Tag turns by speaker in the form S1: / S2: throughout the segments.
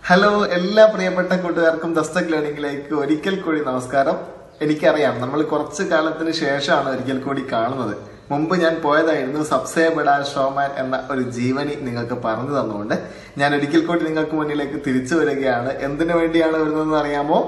S1: Hello എല്ലാ പ്രിയപ്പെട്ട കൂട്ടുകാർക്കും ദസ്തക് ലേണിംഗിലേക്ക് ഒരിക്കൽ കൂടി നമസ്കാരം. എനിക്കറിയാം നമ്മൾ കുറച്ചു കാലത്തിന് ശേഷമാണ് ഒരിക്കൽ കൂടി കാണുന്നത്. മുമ്പ് ഞാൻ പോയതായിരുന്നു സബ്സേ ബഡാ ഷോമാൻ എന്ന ഒരു ജീവനി നിങ്ങൾക്ക് പറഞ്ഞു തന്നുകൊണ്ട് ഞാൻ ഒരിക്കൽ കൂടി നിങ്ങൾക്ക് മുന്നിലേക്ക് തിരിച്ചു വരികയാണ്. എന്തിനു വേണ്ടിയാണ് വരുന്നതെന്ന് അറിയാമോ?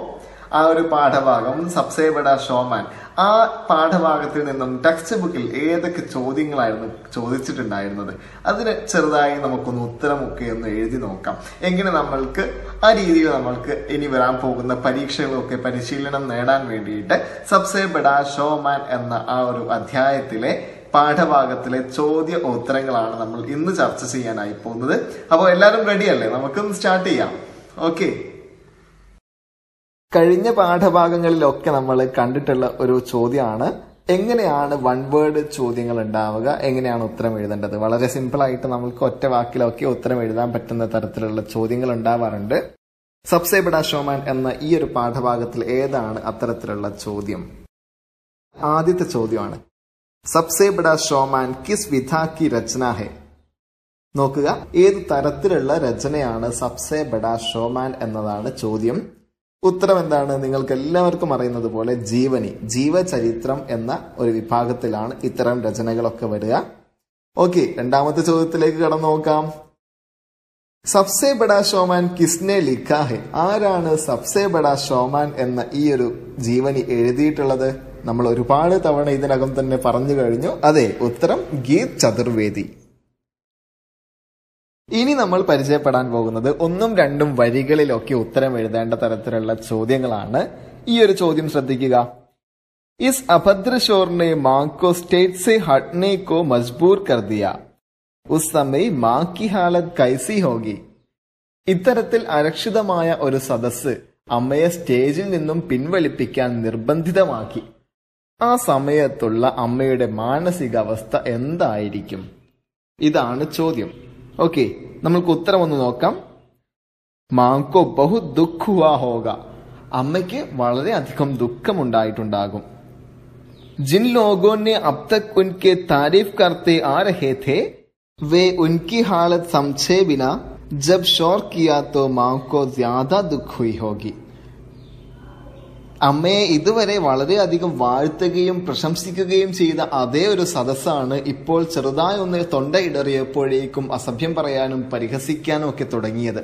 S1: ആ ഒരു പാഠഭാഗം സബ്സേ ബഡാ ഷോമാൻ, ആ പാഠഭാഗത്തിൽ നിന്നും ടെക്സ്റ്റ് ബുക്കിൽ ഏതൊക്കെ ചോദ്യങ്ങളായിരുന്നു ചോദിച്ചിട്ടുണ്ടായിരുന്നത്, അതിന് ചെറുതായി നമുക്കൊന്ന് ഉത്തരമൊക്കെ ഒന്ന് എഴുതി നോക്കാം. എങ്ങനെ നമ്മൾക്ക് ആ രീതിയിൽ നമ്മൾക്ക് ഇനി വരാൻ പോകുന്ന പരീക്ഷകളൊക്കെ പരിശീലനം നേടാൻ വേണ്ടിയിട്ട് സബ്സേ ബഡാ ഷോമാൻ എന്ന ആ ഒരു അധ്യായത്തിലെ പാഠഭാഗത്തിലെ ചോദ്യ ഉത്തരങ്ങളാണ് നമ്മൾ ഇന്ന് ചർച്ച ചെയ്യാനായി പോകുന്നത്. അപ്പോൾ എല്ലാവരും റെഡിയല്ലേ? നമുക്കൊന്ന് സ്റ്റാർട്ട് ചെയ്യാം. ഓക്കെ, കഴിഞ്ഞ പാഠഭാഗങ്ങളിലൊക്കെ നമ്മൾ കണ്ടിട്ടുള്ള ഒരു ചോദ്യമാണ് എങ്ങനെയാണ് വൺ വേർഡ് ചോദ്യങ്ങൾ ഉണ്ടാവുക, എങ്ങനെയാണ് ഉത്തരം എഴുതേണ്ടത്. വളരെ സിമ്പിൾ ആയിട്ട് നമുക്ക് ഒറ്റ വാക്കിലൊക്കെ ഉത്തരം എഴുതാൻ പറ്റുന്ന തരത്തിലുള്ള ചോദ്യങ്ങൾ ഉണ്ടാവാറുണ്ട്. സബ്സേ ബഡാ ഷോമാൻ എന്ന ഈ ഒരു പാഠഭാഗത്തിൽ ഏതാണ് അത്തരത്തിലുള്ള ചോദ്യം? ആദ്യത്തെ ചോദ്യമാണ് സബ്സേ ബഡാ ഷോമാൻ കിസ് വിധാ കി രചന ഹെ. നോക്കുക, ഏത് തരത്തിലുള്ള രചനയാണ് സബ്സേ ബഡാ ഷോമാൻ എന്നതാണ് ചോദ്യം. ഉത്തരം എന്താണ്? നിങ്ങൾക്ക് എല്ലാവർക്കും അറിയുന്നത് പോലെ ജീവനി, ജീവചരിത്രം എന്ന ഒരു വിഭാഗത്തിലാണ് ഇത്തരം രചനകളൊക്കെ വരിക. ഓക്കെ, രണ്ടാമത്തെ ചോദ്യത്തിലേക്ക് കടന്നു നോക്കാം. സബ്സേ ബഡാ ഷോമാൻ കിസ്നെ ലിഖാ ഹെ. ആരാണ് സബ്സേ ബഡാ ഷോമാൻ എന്ന ഈ ഒരു ജീവനി എഴുതിയിട്ടുള്ളത്? നമ്മൾ ഒരുപാട് തവണ ഇതിനകം തന്നെ പറഞ്ഞു കഴിഞ്ഞു. അതെ, ഉത്തരം ഗീത് ചതുർവേദി. ഇനി നമ്മൾ പരിചയപ്പെടാൻ പോകുന്നത് ഒന്നും രണ്ടും വരികളിലൊക്കെ ഉത്തരം എഴുതേണ്ട തരത്തിലുള്ള ചോദ്യങ്ങളാണ്. ഈ ഒരു ചോദ്യം ശ്രദ്ധിക്കുക. ഇസ് അഭദ്ര ഷോറിനെ മാँ को स्टेट से हटने को मजबूर कर दिया, उस समय माँ की हालत कैसी होगी. ഇത്തരത്തിൽ അരക്ഷിതമായ ഒരു സദസ്സ് അമ്മയെ സ്റ്റേജിൽ നിന്നും പിൻവലിപ്പിക്കാൻ നിർബന്ധിതമാക്കി. ആ സമയത്തുള്ള അമ്മയുടെ മാനസികാവസ്ഥ എന്തായിരിക്കും? ഇതാണ് ചോദ്യം. ഓക്കെ, നമുക്ക് ഉത്തരം ഒന്ന് നോക്കാം. മാങ്കോ ബഹു ദുഃഖ ഹുവാ ഹോഗ. അമ്മയ്ക്ക് വളരെയധികം ദുഃഖമുണ്ടായിട്ടുണ്ടാകും. ജിൻ ലോഗോ ने अब तक उनके तारीफ करते आ रहे थे, वे उनकी हालत समझे बिना जब शोर किया तो मां को ज्यादा दुख हुई होगी. അമ്മയെ ഇതുവരെ വളരെയധികം വാഴ്ത്തുകയും പ്രശംസിക്കുകയും ചെയ്ത അതേ ഒരു സദസ്സാണ് ഇപ്പോൾ ചെറുതായി ഒന്ന് തൊണ്ടയിടറിയപ്പോഴേക്കും അസഭ്യം പറയാനും പരിഹസിക്കാനും ഒക്കെ തുടങ്ങിയത്.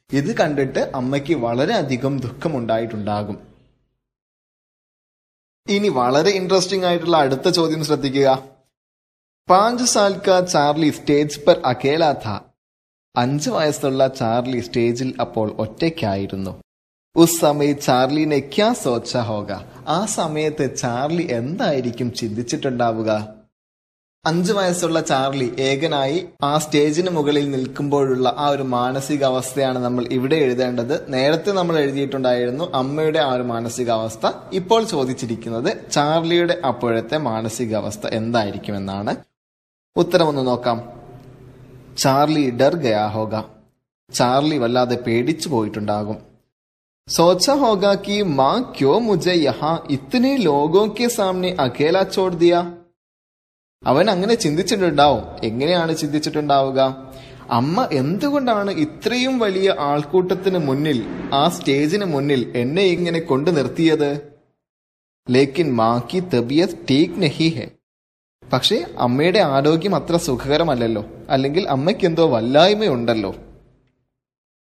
S1: ഇത് കണ്ടിട്ട് അമ്മയ്ക്ക് വളരെയധികം ദുഃഖമുണ്ടായിട്ടുണ്ടാകും. ഇനി വളരെ ഇൻട്രസ്റ്റിംഗ് ആയിട്ടുള്ള അടുത്ത ചോദ്യം ശ്രദ്ധിക്കുക. 5 साल का ചാർലി സ്റ്റേജ് पर अकेला था. 5 വയസ്സുള്ള ചാർലി സ്റ്റേജിൽ അപ്പോൾ ഒറ്റയ്ക്കായിരുന്നു. ഉസ് സമയം ചാർലിനെ ക്യാ സോച്ചാ ഹോഗ. ആ സമയത്ത് ചാർലി എന്തായിരിക്കും ചിന്തിച്ചിട്ടുണ്ടാവുക? 5 വയസ്സുള്ള ചാർലി ഏകനായി ആ സ്റ്റേജിന് മുകളിൽ നിൽക്കുമ്പോഴുള്ള ആ ഒരു മാനസികാവസ്ഥയാണ് നമ്മൾ ഇവിടെ എഴുതേണ്ടത്. നേരത്തെ നമ്മൾ എഴുതിയിട്ടുണ്ടായിരുന്നു അമ്മയുടെ ആ ഒരു മാനസികാവസ്ഥ. ഇപ്പോൾ ചോദിച്ചിരിക്കുന്നത് ചാർലിയുടെ അപ്പോഴത്തെ മാനസികാവസ്ഥ എന്തായിരിക്കുമെന്നാണ്. ഉത്തരം ഒന്ന് നോക്കാം. ചാർലി ഡർ ഗയാ ഹോഗ. ചാർലി വല്ലാതെ പേടിച്ചു പോയിട്ടുണ്ടാകും. सोचा होगा कि माँ क्यों मुझे यहाँ इतने लोगों के सामने अकेला छोड़ दिया. അവൻ അങ്ങനെ ചിന്തിച്ചിട്ടുണ്ടാവും. എങ്ങനെയാണ് ചിന്തിച്ചിട്ടുണ്ടാവുക? അമ്മ എന്തുകൊണ്ടാണ് ഇത്രയും വലിയ ആൾക്കൂട്ടത്തിന് മുന്നിൽ, ആ സ്റ്റേജിന് മുന്നിൽ എന്നെ ഇങ്ങനെ കൊണ്ടു നിർത്തിയത്? ലേക്കിൻ മാँ की तबीयत ठीक नहीं है. പക്ഷേ അമ്മയുടെ ആരോഗ്യം അത്ര സുഖകരമല്ലല്ലോ, അല്ലെങ്കിൽ അമ്മയ്ക്ക് എന്തോ വല്ലായ്മയുണ്ടല്ലോ.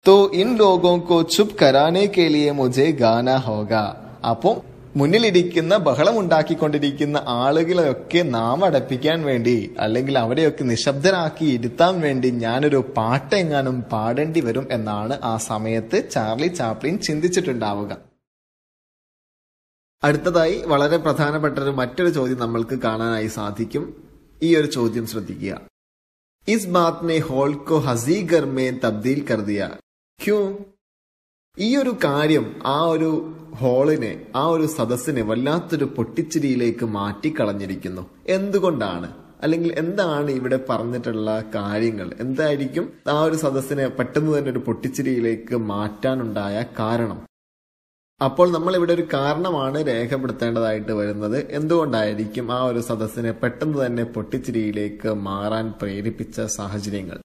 S1: तो इन लोगों को चुप कराने के लिए मुझे गाना होगा. അപ്പോൾ മുന്നിലിരിക്കുന്ന ബഹളമുണ്ടാക്കിക്കൊണ്ടിരിക്കുന്ന ആളുകളെയൊക്കെ നാം അടപ്പിക്കാൻ വേണ്ടി, അല്ലെങ്കിൽ അവരെയൊക്കെ നിശബ്ദരാക്കി ഇരുത്താൻ വേണ്ടി ഞാനൊരു പാട്ടെങ്ങാനും പാടേണ്ടി വരും എന്നാണ് ആ സമയത്ത് ചാർലി ചാപ്ലിൻ ചിന്തിച്ചിട്ടുണ്ടാവുക. അടുത്തതായി വളരെ പ്രധാനപ്പെട്ട മറ്റൊരു ചോദ്യം നമ്മൾക്ക് കാണാനായി സാധിക്കും. ഈ ഒരു ചോദ്യം ശ്രദ്ധിക്കുക. ഇസ് ബാത് ने हॉल को हसीगर में तब्दील कर दिया. ക്യൂ. ഈ ഒരു കാര്യം ആ ഒരു ഹാളിനെ, ആ ഒരു സദസ്സിനെ വല്ലാത്തൊരു പൊട്ടിച്ചിരിയിലേക്ക് മാറ്റിക്കളഞ്ഞിരിക്കുന്നു. എന്തുകൊണ്ടാണ്? അല്ലെങ്കിൽ എന്താണ് ഇവിടെ പറഞ്ഞിട്ടുള്ള കാര്യങ്ങൾ? എന്തായിരിക്കും ആ ഒരു സദസ്സിനെ പെട്ടെന്ന് തന്നെ ഒരു പൊട്ടിച്ചിരിയിലേക്ക് മാറ്റാനുണ്ടായ കാരണം? അപ്പോൾ നമ്മൾ ഇവിടെ ഒരു കാരണമാണ് രേഖപ്പെടുത്തേണ്ടതായിട്ട് വരുന്നത്. എന്തുകൊണ്ടായിരിക്കും ആ ഒരു സദസ്സിനെ പെട്ടെന്ന് തന്നെ പൊട്ടിച്ചിരിയിലേക്ക് മാറാൻ പ്രേരിപ്പിച്ച സാഹചര്യങ്ങൾ?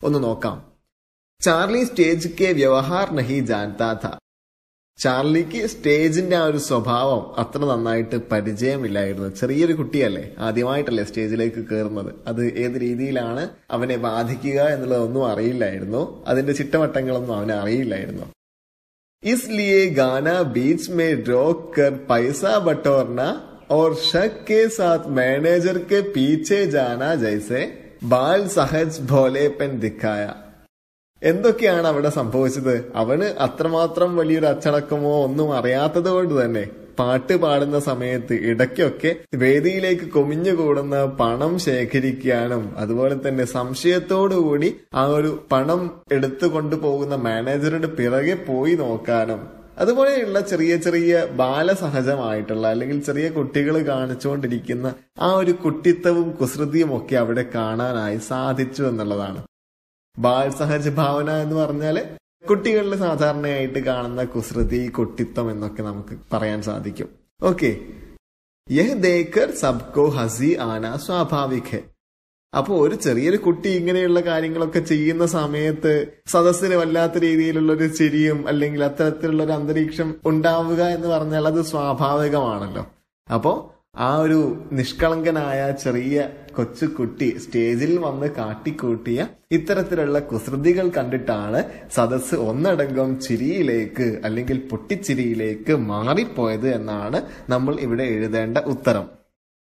S1: ഒന്ന് നോക്കാം. ചാർലി സ്റ്റേജ് കെ വ്യവഹാർ നഹി ജാൻതാ ഥാ. ചാർലിക്ക് സ്റ്റേജിന്റെ ആ ഒരു സ്വഭാവം അത്ര നന്നായിട്ട് പരിചയമില്ലായിരുന്നു. ചെറിയൊരു കുട്ടിയല്ലേ, ആദ്യമായിട്ടല്ലേ സ്റ്റേജിലേക്ക് കയറുന്നത്. അത് ഏത് രീതിയിലാണ് അവനെ ബാധിക്കുക എന്നുള്ളതൊന്നും അറിയില്ലായിരുന്നു. അതിന്റെ ചിട്ടവട്ടങ്ങളൊന്നും അവന് അറിയില്ലായിരുന്നു. इसलिए गाना बीच में रोक कर पैसा बटोरना और शक के साथ मैनेजर के पीछे जाना जैसे बाल सहज भोलेपन दिखाया. എന്തൊക്കെയാണ് അവിടെ സംഭവിച്ചത്? അവന് അത്രമാത്രം വലിയൊരു അച്ചടക്കമോ ഒന്നും അറിയാത്തത് കൊണ്ട് തന്നെ പാട്ട് പാടുന്ന സമയത്ത് ഇടയ്ക്കൊക്കെ വേദിയിലേക്ക് കുമിഞ്ഞുകൂടുന്ന പണം ശേഖരിക്കാനും അതുപോലെ തന്നെ സംശയത്തോടുകൂടി ആ ഒരു പണം എടുത്തു കൊണ്ടുപോകുന്ന മാനേജറുടെ പിറകെ പോയി നോക്കാനും അതുപോലെയുള്ള ചെറിയ ചെറിയ ബാലസഹജമായിട്ടുള്ള അല്ലെങ്കിൽ ചെറിയ കുട്ടികൾ കാണിച്ചുകൊണ്ടിരിക്കുന്ന ആ ഒരു കുട്ടിത്തവും കുസൃതിയും ഒക്കെ അവിടെ കാണാനായി സാധിച്ചു എന്നുള്ളതാണ്. ബാൽ സഹജ ഭാവന എന്ന് പറഞ്ഞാല് കുട്ടികളിൽ സാധാരണയായിട്ട് കാണുന്ന കുസൃതി, കുട്ടിത്തം എന്നൊക്കെ നമുക്ക് പറയാൻ സാധിക്കും. ഓക്കെ, യഹ് ദേഖർ സബ്കോ ഹസി ആന സ്വാഭാവിക് ഹെ. അപ്പോ ഒരു ചെറിയൊരു കുട്ടി ഇങ്ങനെയുള്ള കാര്യങ്ങളൊക്കെ ചെയ്യുന്ന സമയത്ത് സദസ്സിന് വല്ലാത്ത രീതിയിലുള്ള ഒരു ചിരിയും അല്ലെങ്കിൽ അത്തരത്തിലുള്ള ഒരു അന്തരീക്ഷം ഉണ്ടാവുക എന്ന് പറഞ്ഞാൽ അത് സ്വാഭാവികമാണല്ലോ. അപ്പോ ആ ഒരു നിഷ്കളങ്കനായ ചെറിയ കൊച്ചുകുട്ടി സ്റ്റേജിൽ വന്ന് കാട്ടിക്കൂട്ടിയ ഇത്തരത്തിലുള്ള കുസൃതികൾ കണ്ടിട്ടാണ് സദസ്സ് ഒന്നടങ്കം ചിരിയിലേക്ക് അല്ലെങ്കിൽ പൊട്ടിച്ചിരിയിലേക്ക് മാറിപ്പോയത് എന്നാണ് നമ്മൾ ഇവിടെ എഴുതേണ്ട ഉത്തരം.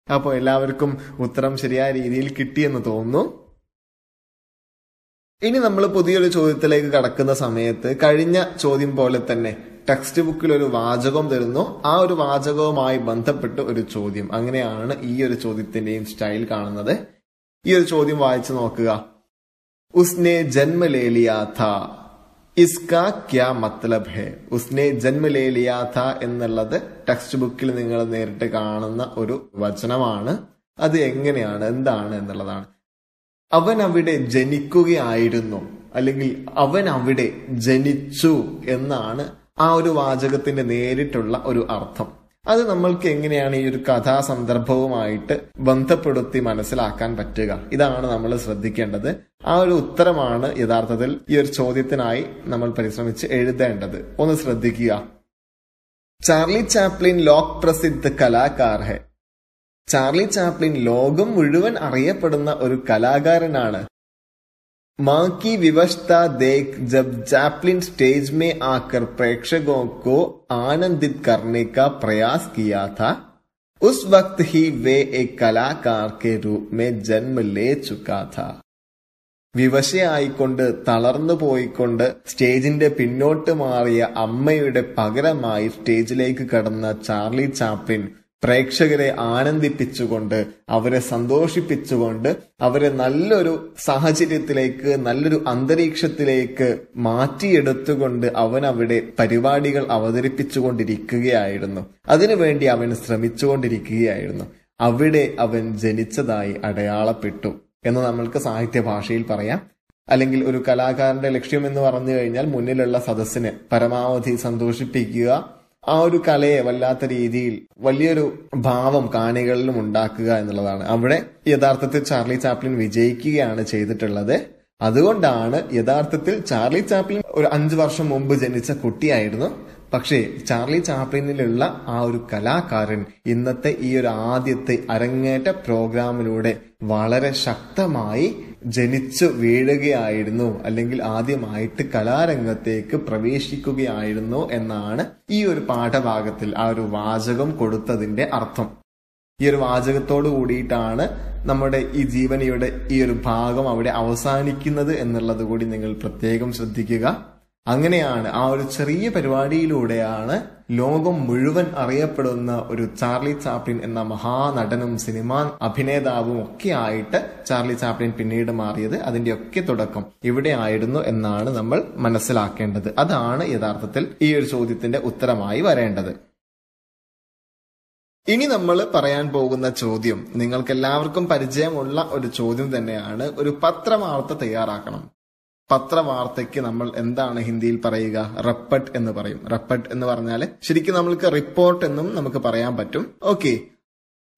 S1: അപ്പോൾ എല്ലാവർക്കും ഉത്തരം ശരിയായ രീതിയിൽ കിട്ടിയെന്ന് തോന്നുന്നു. ഇനി നമ്മൾ പുതിയൊരു ചോദ്യത്തിലേക്ക് കടക്കുന്ന സമയത്ത് കഴിഞ്ഞ ചോദ്യം പോലെ തന്നെ ടെക്സ്റ്റ് ബുക്കിൽ ഒരു വാചകം തരുന്നു. ആ ഒരു വാചകവുമായി ബന്ധപ്പെട്ട് ഒരു ചോദ്യം. അങ്ങനെയാണ് ഈ ഒരു ചോദ്യത്തിന്റെയും സ്റ്റൈൽ കാണുന്നത്. ഈ ഒരു ചോദ്യം വായിച്ചു നോക്കുക. ഉസ്നെ ജന്മ ലേ ലിയാ ഥാ, ഇസ്കാ ക്യാ മത്ലബ് ഹെ. ഉസ്നെ ജന്മ ലേ ലിയാ ഥാ എന്നുള്ളത് ടെക്സ്റ്റ് ബുക്കിൽ നിങ്ങൾ നേരിട്ട് കാണുന്ന ഒരു വചനമാണ്. അത് എങ്ങനെയാണ്, എന്താണ് എന്നുള്ളതാണ്. അവൻ അവിടെ ജനിക്കുകയായിരുന്നു അല്ലെങ്കിൽ അവൻ അവിടെ ജനിച്ചു എന്നാണ് ആ ഒരു വാചകത്തിന്റെ നേരിട്ടുള്ള ഒരു അർത്ഥം. അത് നമ്മൾക്ക് എങ്ങനെയാണ് ഈ ഒരു കഥാസന്ദർഭവുമായിട്ട് ബന്ധപ്പെടുത്തി മനസ്സിലാക്കാൻ പറ്റുക? ഇതാണ് നമ്മൾ ശ്രദ്ധിക്കേണ്ടത്. ആ ഒരു ഉത്തരമാണ് യഥാർത്ഥത്തിൽ ഈ ഒരു ചോദ്യത്തിനായി നമ്മൾ പരിശ്രമിച്ച് എഴുതേണ്ടത്. ഒന്ന് ശ്രദ്ധിക്കുക. ചാർലി ചാപ്ലിൻ ലോക് പ്രസിദ്ധ കലാകാർ ഹെ. ചാർലി ചാപ്ലിൻ ലോകം മുഴുവൻ അറിയപ്പെടുന്ന ഒരു കലാകാരനാണ്. मां की विवशता देख जब चैपलिन स्टेज में आकर प्रेक्षकों को आनंदित करने का प्रयास किया था, उस वक्त ही वे एक कलाकार के रूप में जन्म ले चुका था. വിവശയായിക്കൊണ്ട് തളർന്നു പോയിക്കൊണ്ട് സ്റ്റേജിന്റെ പിന്നോട്ട് മാറിയ അമ്മയുടെ പകരമായി സ്റ്റേജിലേക്ക് കടന്ന ചാർലി ചാപ്ലിൻ പ്രേക്ഷകരെ ആനന്ദിപ്പിച്ചുകൊണ്ട് അവരെ സന്തോഷിപ്പിച്ചുകൊണ്ട് അവരെ നല്ലൊരു സാഹചര്യത്തിലേക്ക് നല്ലൊരു അന്തരീക്ഷത്തിലേക്ക് മാറ്റിയെടുത്തുകൊണ്ട് അവൻ അവിടെ പരിപാടികൾ അവതരിപ്പിച്ചുകൊണ്ടിരിക്കുകയായിരുന്നു. അതിനുവേണ്ടി അവൻ ശ്രമിച്ചുകൊണ്ടിരിക്കുകയായിരുന്നു. അവിടെ അവൻ ജനിച്ചതായി അടയാളപ്പെട്ടു എന്ന് നമ്മൾക്ക് സാഹിത്യ ഭാഷയിൽ പറയാം. അല്ലെങ്കിൽ ഒരു കലാകാരന്റെ ലക്ഷ്യം എന്ന് പറഞ്ഞു കഴിഞ്ഞാൽ മുന്നിലുള്ള സദസ്സിനെ പരമാവധി സന്തോഷിപ്പിക്കുക, ആ ഒരു കലയെ വല്ലാത്ത രീതിയിൽ വലിയൊരു ഭാവം കാണികളിലും ഉണ്ടാക്കുക എന്നുള്ളതാണ്. അവിടെ യഥാർത്ഥത്തിൽ ചാർലി ചാപ്ലിൻ വിജയിക്കുകയാണ് ചെയ്തിട്ടുള്ളത്. അതുകൊണ്ടാണ് യഥാർത്ഥത്തിൽ ചാർലി ചാപ്ലിൻ ഒരു 5 വർഷം മുമ്പ് ജനിച്ച കുട്ടിയായിരുന്നു. പക്ഷേ ചാർലി ചാപ്ലിനിലുള്ള ആ ഒരു കലാകാരൻ ഇന്നത്തെ ഈ ഒരു ആദ്യത്തെ അരങ്ങേറ്റ പ്രോഗ്രാമിലൂടെ വളരെ ശക്തമായി ജനിച്ചു വീഴുകയായിരുന്നു, അല്ലെങ്കിൽ ആദ്യമായിട്ട് കലാരംഗത്തേക്ക് പ്രവേശിക്കുകയായിരുന്നു എന്നാണ് ഈ ഒരു പാഠഭാഗത്തിൽ ആ ഒരു വാചകം കൊടുത്തതിന്റെ അർത്ഥം. ഈ ഒരു വാചകത്തോട് കൂടിയിട്ടാണ് നമ്മുടെ ഈ ജീവനിയുടെ ഈ ഒരു ഭാഗം അവിടെ അവസാനിക്കുന്നത് എന്നുള്ളത് കൂടി നിങ്ങൾ പ്രത്യേകം ശ്രദ്ധിക്കുക. അങ്ങനെയാണ് ആ ഒരു ചെറിയ പരിപാടിയിലൂടെയാണ് ലോകം മുഴുവൻ അറിയപ്പെടുന്ന ഒരു ചാർലി ചാപ്ലിൻ എന്ന മഹാനടനും സിനിമാ അഭിനേതാവും ഒക്കെ ആയിട്ട് ചാർലി ചാപ്ലിൻ പിന്നീട് മാറിയത്. അതിന്റെയൊക്കെ തുടക്കം ഇവിടെ ആയിരുന്നു എന്നാണ് നമ്മൾ മനസ്സിലാക്കേണ്ടത്. അതാണ് യഥാർത്ഥത്തിൽ ഈ ഒരു ചോദ്യത്തിന്റെ ഉത്തരമായി വരേണ്ടത്. ഇനി നമ്മൾ പറയാൻ പോകുന്ന ചോദ്യം നിങ്ങൾക്ക് എല്ലാവർക്കും പരിചയമുള്ള ഒരു ചോദ്യം തന്നെയാണ്. ഒരു പത്രവാർത്ത തയ്യാറാക്കണം. പത്രവാർത്തയ്ക്ക് നമ്മൾ എന്താണ് ഹിന്ദിയിൽ പറയുക? റപ്പട്ട് എന്ന് പറയും. റപ്പട്ട് എന്ന് പറഞ്ഞാൽ ശരിക്കും നമ്മൾക്ക് റിപ്പോർട്ട് എന്നും നമുക്ക് പറയാൻ പറ്റും. ഓക്കെ,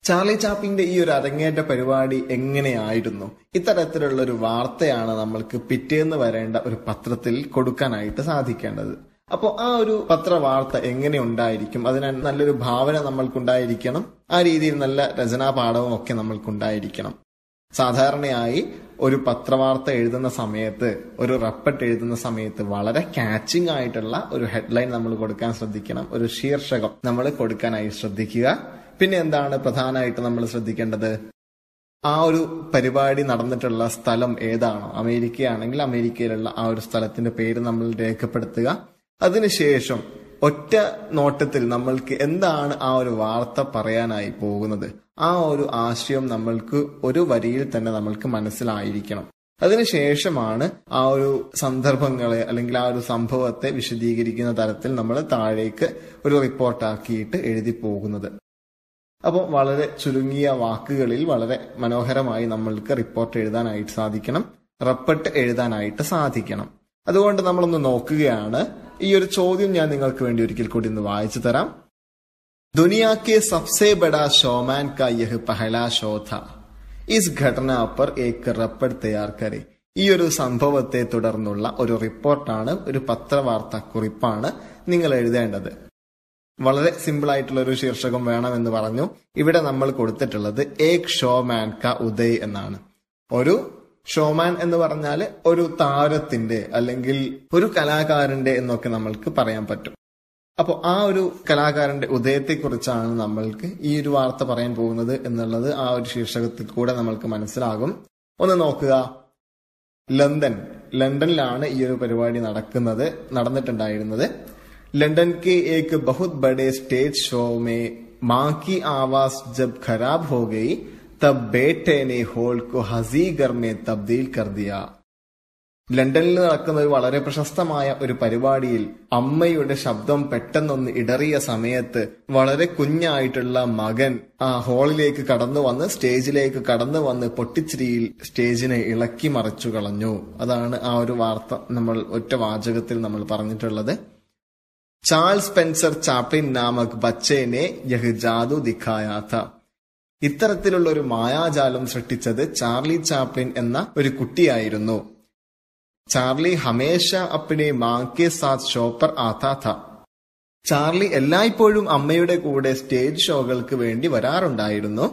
S1: ചാർലി ചാപ്ലിന്റെ ഈ ഒരു അരങ്ങേറ്റ പരിപാടി എങ്ങനെയായിരുന്നു? ഇത്തരത്തിലുള്ള ഒരു വാർത്തയാണ് നമ്മൾക്ക് പിറ്റേന്ന് വരേണ്ട ഒരു പത്രത്തിൽ കൊടുക്കാനായിട്ട് സാധിക്കേണ്ടത്. അപ്പോൾ ആ ഒരു പത്രവാർത്ത എങ്ങനെ ഉണ്ടായിരിക്കും? അതിന് നല്ലൊരു ഭാവന നമ്മൾക്കുണ്ടായിരിക്കണം. ആ രീതിയിൽ നല്ല രചനാപാഠവും ഒക്കെ നമ്മൾക്കുണ്ടായിരിക്കണം. സാധാരണയായി ഒരു പത്രവാർത്ത എഴുതുന്ന സമയത്ത്, ഒരു റെപ്പർട്ട് എഴുതുന്ന സമയത്ത് വളരെ കാച്ചിങ് ആയിട്ടുള്ള ഒരു ഹെഡ്ലൈൻ നമ്മൾ കൊടുക്കാൻ ശ്രദ്ധിക്കണം. ഒരു ശീർഷകം നമ്മൾ കൊടുക്കാനായി ശ്രദ്ധിക്കുക. പിന്നെ എന്താണ് പ്രധാനമായിട്ട് നമ്മൾ ശ്രദ്ധിക്കേണ്ടത്? ആ ഒരു പരിപാടി നടന്നിട്ടുള്ള സ്ഥലം ഏതാണോ, അമേരിക്കയാണെങ്കിൽ അമേരിക്കയിലുള്ള ആ ഒരു സ്ഥലത്തിന്റെ പേര് നമ്മൾ രേഖപ്പെടുത്തുക. അതിനുശേഷം ഒറ്റ നോട്ടത്തിൽ നമ്മൾക്ക് എന്താണ് ആ ഒരു വാർത്ത പറയാനായി പോകുന്നത്, ആ ഒരു ആശയം നമ്മൾക്ക് ഒരു വരിയിൽ തന്നെ നമ്മൾക്ക് മനസ്സിലായിരിക്കണം. അതിനുശേഷമാണ് ആ ഒരു സന്ദർഭങ്ങളെ അല്ലെങ്കിൽ ആ ഒരു സംഭവത്തെ വിശദീകരിക്കുന്ന തരത്തിൽ നമ്മൾ താഴേക്ക് ഒരു റിപ്പോർട്ടാക്കിയിട്ട് എഴുതി പോകുന്നത്. അപ്പോൾ വളരെ ചുരുങ്ങിയ വാക്കുകളിൽ വളരെ മനോഹരമായി നമ്മൾക്ക് റിപ്പോർട്ട് എഴുതാനായിട്ട് സാധിക്കണം, റെപ്പർട്ട് എഴുതാനായിട്ട് സാധിക്കണം. അതുകൊണ്ട് നമ്മളൊന്ന് നോക്കുകയാണ്. ഈ ഒരു ചോദ്യം ഞാൻ നിങ്ങൾക്ക് വേണ്ടി ഒരിക്കൽ കൂടി ഒന്ന് വായിച്ചു തരാം. दुनिया के सबसे बड़ा शोमैन का यह पहला शो था. इस घटना पर एक रपट तैयार करे. ഈ ഒരു സംഭവത്തെ തുടർന്നുള്ള ഒരു റിപ്പോർട്ടാണ്, ഒരു പത്രവാർത്താ കുറിപ്പാണ് നിങ്ങൾ എഴുതേണ്ടത്. വളരെ സിമ്പിൾ ആയിട്ടുള്ള ഒരു ശീർഷകം വേണമെന്ന് പറഞ്ഞു. ഇവിടെ നമ്മൾ കൊടുത്തിട്ടുള്ളത് ഏക് ഷോമാൻ കാ ഉദയ് എന്നാണ്. ഒരു ഷോമാൻ എന്ന് പറഞ്ഞാൽ ഒരു താരത്തിന്റെ അല്ലെങ്കിൽ ഒരു കലാകാരന്റെ എന്നൊക്കെ നമ്മൾക്ക് പറയാൻ പറ്റും. അപ്പോൾ ആ ഒരു കലാകാരന്റെ ഉദയത്തെക്കുറിച്ചാണ് നമ്മൾക്ക് ഈ ഒരു വാർത്ത പറയാൻ പോകുന്നത് എന്നുള്ളത് ആ ഒരു ശീർഷകത്തിൽ കൂടെ നമ്മൾക്ക് മനസ്സിലാകും. ഒന്ന് നോക്കുക. ലണ്ടനിലാണ് ഈ ഒരു പരിപാടി നടന്നിട്ടുണ്ടായിരുന്നത്. लंदन के एक बहुत बड़े स्टेज शो में मां की आवाज जब खराब हो गई तब बेटे ने हॉल को हजीगर में तब्दील कर दिया. ലണ്ടനിൽ നടക്കുന്ന ഒരു വളരെ പ്രശസ്തമായ ഒരു പരിപാടിയിൽ അമ്മയുടെ ശബ്ദം പെട്ടെന്നൊന്ന് ഇടറിയ സമയത്ത് വളരെ കുഞ്ഞായിട്ടുള്ള മകൻ ആ ഹാളിലേക്ക് സ്റ്റേജിലേക്ക് കടന്നു വന്ന് പൊട്ടിച്ചിരിയിൽ സ്റ്റേജിനെ ഇളക്കി മറിച്ചു കളഞ്ഞു. അതാണ് ആ ഒരു വാർത്ത നമ്മൾ ഒറ്റ വാചകത്തിൽ നമ്മൾ പറഞ്ഞിട്ടുള്ളത്. चार्ल्स स्पेंसर ചാപ്ലിൻ നാമക് ബച്ചേനെ യഹ് ജാദു ദിഖായാ ഥാ. ഇത്തരത്തിലുള്ള ഒരു മായാജാലം സൃഷ്ടിച്ചത് ചാർലി ചാപ്ലിൻ എന്ന ഒരു കുട്ടിയായിരുന്നു. ചാർലി ഹമേഷ അപ്നെ മാं के साथ शो पर आता था. ചാർലി എല്ലായ്പ്പോഴും അമ്മയുടെ കൂടെ സ്റ്റേജ് ഷോകൾക്ക് വേണ്ടി വരാറുണ്ടായിരുന്നു.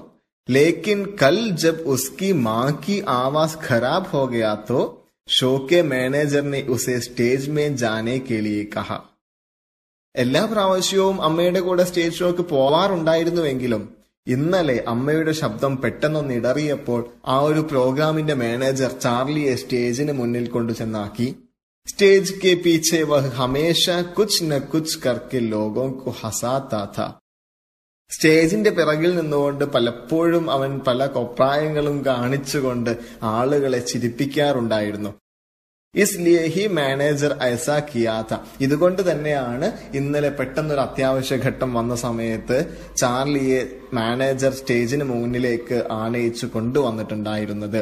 S1: लेकिन कल जब उसकी मां की आवाज खराब हो गया तो शो के मैनेजर ने उसे स्टेज में जाने के लिए कहा. എല്ലാ പ്രാവശ്യവും അമ്മയുടെ കൂടെ സ്റ്റേജ് ഷോക്ക് പോവാറുണ്ടായിരുന്നുവെങ്കിലും ഇന്നലെ അമ്മയുടെ ശബ്ദം പെട്ടെന്നൊന്ന് ഇടറിയപ്പോൾ ആ ഒരു പ്രോഗ്രാമിന്റെ മാനേജർ ചാർലിയെ സ്റ്റേജിന് മുന്നിൽ കൊണ്ടുചെന്നാക്കി. സ്റ്റേജ് കെ പീछे वह हमेशा कुछ न कुछ करके लोगों को हंसाता था. സ്റ്റേജിന്റെ പിറകിൽ നിന്നുകൊണ്ട് പലപ്പോഴും അവൻ പല കൊപ്രായങ്ങളും കാണിച്ചുകൊണ്ട് ആളുകളെ ചിരിപ്പിക്കാറുണ്ടായിരുന്നു. ഇസ്ലിയേ ഹി മാനേജർ ഐസാ കിയാ ഥാ. ഇതുകൊണ്ട് തന്നെയാണ് ഇന്നലെ പെട്ടെന്നൊരു അത്യാവശ്യ ഘട്ടം വന്ന സമയത്ത് ചാർലിയെ മാനേജർ സ്റ്റേജിന് മുന്നിലേക്ക് ആനയിച്ചു കൊണ്ടുവന്നിട്ടുണ്ടായിരുന്നത്.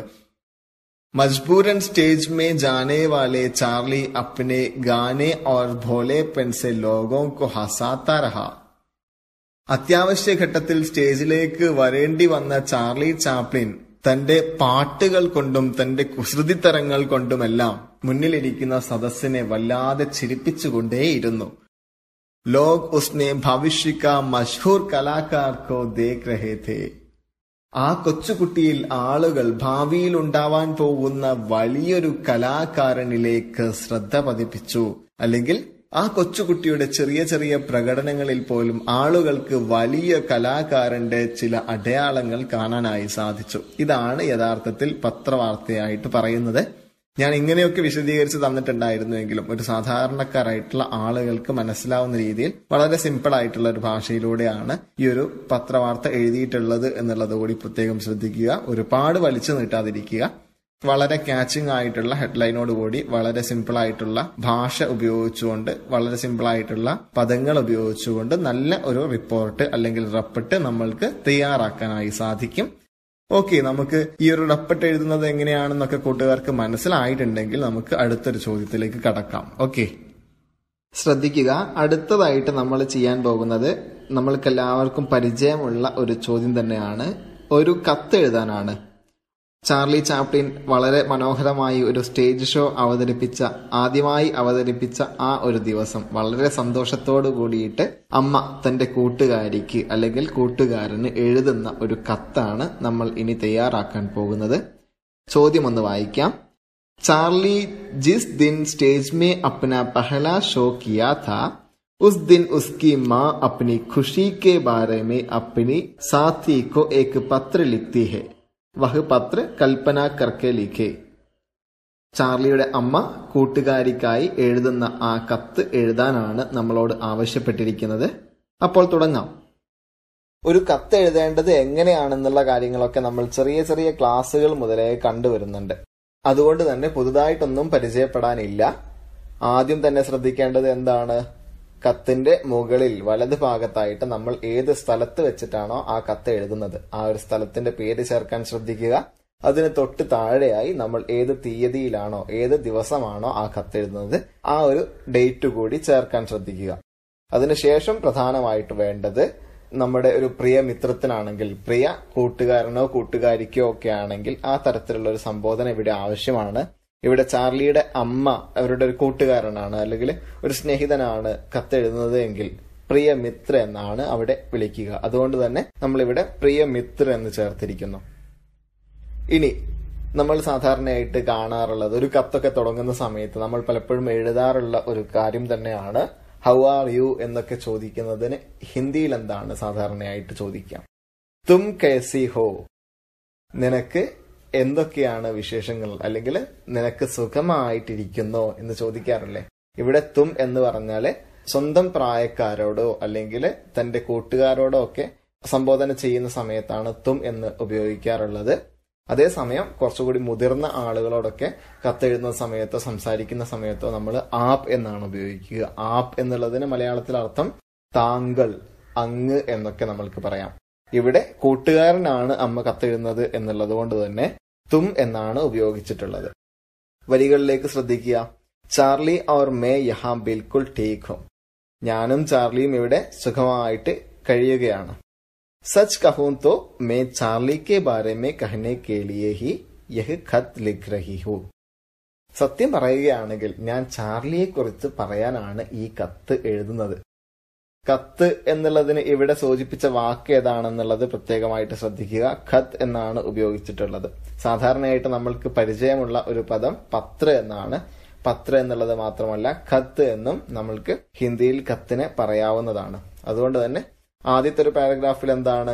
S1: മജ്ബൂരൻ stage may Jaane വാലെ Charlie അപ്നെ ഗാനെ or ഭോലേപ്പൻ സെ ലോഗോं को हंसाता रहा. അത്യാവശ്യ ഘട്ടത്തിൽ സ്റ്റേജിലേക്ക് വരേണ്ടി വന്ന ചാർലി ചാപ്ലിൻ തന്റെ പാട്ടുകൾ കൊണ്ടും തന്റെ കുസൃതിത്തരങ്ങൾ കൊണ്ടുമെല്ലാം മുന്നിലിരിക്കുന്ന സദസ്സിനെ വല്ലാതെ ചിരിപ്പിച്ചുകൊണ്ടേയിരുന്നു. ലോഗ് ഉസ്നെ ഭവിഷ്യ കാ മഷ്ഹൂർ കലാകാർ കോ ദേഖ് രഹേ ഥേ. ആ കൊച്ചുകുട്ടിയിൽ ആളുകൾ ഭാവിയിൽ ഉണ്ടാവാൻ പോകുന്ന വലിയൊരു കലാകാരനിലേക്ക് ശ്രദ്ധ പതിപ്പിച്ചു. അല്ലെങ്കിൽ ആ കൊച്ചുകുട്ടിയുടെ ചെറിയ ചെറിയ പ്രകടനങ്ങളിൽ പോലും ആളുകൾക്ക് വലിയ കലാകാരന്റെ ചില അടയാളങ്ങൾ കാണാനായി സാധിച്ചു. ഇതാണ് യഥാർത്ഥത്തിൽ പത്രവാർത്തയായിട്ട് പറയുന്നത്. ഞാൻ ഇങ്ങനെയൊക്കെ വിശദീകരിച്ച് തന്നിട്ടുണ്ടായിരുന്നുവെങ്കിലും ഒരു സാധാരണക്കാരായിട്ടുള്ള ആളുകൾക്ക് മനസ്സിലാവുന്ന രീതിയിൽ വളരെ സിമ്പിൾ ആയിട്ടുള്ള ഒരു ഭാഷയിലൂടെയാണ് ഈ ഒരു പത്രവാർത്ത എഴുതിയിട്ടുള്ളത് എന്നുള്ളത് കൂടി പ്രത്യേകം ശ്രദ്ധിക്കുക. ഒരുപാട് വലിച്ചു നീട്ടാതിരിക്കുക. വളരെ കാച്ചിങ് ആയിട്ടുള്ള ഹെഡ്ലൈനോടുകൂടി വളരെ സിമ്പിൾ ആയിട്ടുള്ള ഭാഷ ഉപയോഗിച്ചുകൊണ്ട്, വളരെ സിമ്പിൾ ആയിട്ടുള്ള പദങ്ങൾ ഉപയോഗിച്ചുകൊണ്ട് നല്ല ഒരു റിപ്പോർട്ട് അല്ലെങ്കിൽ റെപ്പർട്ട് നമ്മൾക്ക് തയ്യാറാക്കാനായി സാധിക്കും. ഓക്കെ, നമുക്ക് ഈ ഒരു റെപ്പർട്ട് എഴുതുന്നത് എങ്ങനെയാണെന്നൊക്കെ കൂട്ടുകാർക്ക് മനസ്സിലായിട്ടുണ്ടെങ്കിൽ നമുക്ക് അടുത്തൊരു ചോദ്യത്തിലേക്ക് കടക്കാം. ഓക്കെ, ശ്രദ്ധിക്കുക. അടുത്തതായിട്ട് നമ്മൾ ചെയ്യാൻ പോകുന്നത് നമ്മൾക്ക് എല്ലാവർക്കും പരിചയമുള്ള ഒരു ചോദ്യം തന്നെയാണ്. ഒരു കത്ത് എഴുതാനാണ്. ചാർലി ചാപ്ലിൻ വളരെ മനോഹരമായി ഒരു സ്റ്റേജ് ഷോ ആദ്യമായി അവതരിപ്പിച്ച ആ ഒരു ദിവസം വളരെ സന്തോഷത്തോടു കൂടിയിട്ട് അമ്മ തന്റെ കൂട്ടുകാരിക്ക് അല്ലെങ്കിൽ കൂട്ടുകാരന് എഴുതുന്ന ഒരു കത്താണ് നമ്മൾ ഇനി തയ്യാറാക്കാൻ പോകുന്നത്. ചോദ്യം ഒന്ന് വായിക്കാം. चार्ली जिस दिन स्टेज में अपना पहला शो किया था, उस दिन उसकी माँ अपनी खुशी के बारे में अपनी साथी को एक पत्र लिखती है. वह पत्र कल्पना करके लिखे. ചാർലിയുടെ അമ്മ കൂട്ടുകാരിക്കായി എഴുതുന്ന ആ കത്ത് എഴുതാനാണ് നമ്മളോട് ആവശ്യപ്പെട്ടിരിക്കുന്നത്. അപ്പോൾ തുടങ്ങാം. ഒരു കത്ത് എഴുതേണ്ടത് എങ്ങനെയാണെന്നുള്ള കാര്യങ്ങളൊക്കെ നമ്മൾ ചെറിയ ചെറിയ ക്ലാസ്സുകൾ മുതലേ കണ്ടുവരുന്നുണ്ട്. അതുകൊണ്ട് തന്നെ പുതുതായിട്ടൊന്നും പരിചയപ്പെടാനില്ല. ആദ്യം തന്നെ ശ്രദ്ധിക്കേണ്ടത് എന്താണ്? കത്തിന്റെ മുകളിൽ വലത് ഭാഗത്തായിട്ട് നമ്മൾ ഏത് സ്ഥലത്ത് വെച്ചിട്ടാണോ ആ കത്ത് എഴുതുന്നത് ആ ഒരു സ്ഥലത്തിന്റെ പേര് ചേർക്കാൻ ശ്രദ്ധിക്കുക. അതിന് തൊട്ട് താഴെയായി നമ്മൾ ഏത് തീയതിയിലാണോ ഏത് ദിവസമാണോ ആ കത്ത് എഴുതുന്നത് ആ ഒരു ഡേറ്റ് കൂടി ചേർക്കാൻ ശ്രദ്ധിക്കുക. അതിനുശേഷം പ്രധാനമായിട്ട് വേണ്ടത് നമ്മുടെ ഒരു പ്രിയ മിത്രത്തിനാണെങ്കിൽ, പ്രിയ കൂട്ടുകാരനോ കൂട്ടുകാരിക്കോ ഒക്കെ ആണെങ്കിൽ ആ തരത്തിലുള്ള ഒരു സംബോധന ഇവിടെ ആവശ്യമാണ്. ഇവിടെ ചാർലിയുടെ അമ്മ അവരുടെ ഒരു കൂട്ടുകാരനാണ് അല്ലെങ്കിൽ ഒരു സ്നേഹിതനാണ് കത്തെഴുതുന്നത് എങ്കിൽ പ്രിയ മിത്ര എന്നാണ് അവിടെ വിളിക്കുക. അതുകൊണ്ട് തന്നെ നമ്മളിവിടെ പ്രിയ മിത്ര എന്ന് ചേർത്തിരിക്കുന്നു. ഇനി നമ്മൾ സാധാരണയായിട്ട് കാണാറുള്ളത് ഒരു കത്തൊക്കെ തുടങ്ങുന്ന സമയത്ത് നമ്മൾ പലപ്പോഴും എഴുതാറുള്ള ഒരു കാര്യം തന്നെയാണ് ഹൗ ആർ യു എന്നൊക്കെ ചോദിക്കുന്നതിന് ഹിന്ദിയിൽ എന്താണ് സാധാരണയായിട്ട് ചോദിക്കാം? തും കൈസി ഹോ, നിനക്ക് എന്തൊക്കെയാണ് വിശേഷങ്ങൾ, അല്ലെങ്കിൽ നിനക്ക് സുഖമായിട്ടിരിക്കുന്നോ എന്ന് ചോദിക്കാറില്ലേ? ഇവിടെ തും എന്ന് പറഞ്ഞാല് സ്വന്തം പ്രായക്കാരോടോ അല്ലെങ്കിൽ തന്റെ കൂട്ടുകാരോടോ ഒക്കെ സംബോധന ചെയ്യുന്ന സമയത്താണ് തും എന്ന് ഉപയോഗിക്കാറുള്ളത്. അതേസമയം കുറച്ചുകൂടി മുതിർന്ന ആളുകളോടൊക്കെ കത്തെഴുതുന്ന സമയത്തോ സംസാരിക്കുന്ന സമയത്തോ നമ്മൾ ആപ്പ് എന്നാണ് ഉപയോഗിക്കുക. ആപ്പ് എന്നുള്ളതിന് മലയാളത്തിൽ അർത്ഥം താങ്കൾ, അങ്ങ് എന്നൊക്കെ നമ്മൾക്ക് പറയാം. ഇവിടെ കൂട്ടുകാരനാണ് അമ്മ കത്തെഴുതുന്നത് എന്നുള്ളത് കൊണ്ട് തന്നെ തും എന്നാണ് ഉപയോഗിച്ചിട്ടുള്ളത്. വരികളിലേക്ക് ശ്രദ്ധിക്കുക. ചാർലി और मैं यहाँ बिल्कुल ठीक हूं. ഞാനും ചാർലിയും ഇവിടെ സുഖമായിട്ട് കഴിയുകയാണ്. सच कहूं तो मैं चार्ली के बारे में कहने के लिए ही यह खत लिख रही हूं. സത്യം പറയുകയാണെങ്കിൽ ഞാൻ ചാർലിയെ കുറിച്ച് പറയാനാണ് ഈ കത്ത് എഴുതുന്നത്. കത്ത് എന്നുള്ളതിന് ഇവിടെ സൂചിപ്പിച്ച വാക്ക് ഏതാണെന്നുള്ളത് പ്രത്യേകമായിട്ട് ശ്രദ്ധിക്കുക. ഖത്ത് എന്നാണ് ഉപയോഗിച്ചിട്ടുള്ളത്. സാധാരണയായിട്ട് നമ്മൾക്ക് പരിചയമുള്ള ഒരു പദം പത്ര എന്നാണ്. പത്ര എന്നുള്ളത് മാത്രമല്ല ഖത്ത് എന്നും നമ്മൾക്ക് ഹിന്ദിയിൽ കത്തിനെ പറയാവുന്നതാണ്. അതുകൊണ്ട് തന്നെ ആദ്യത്തെ ഒരു പാരഗ്രാഫിൽ എന്താണ്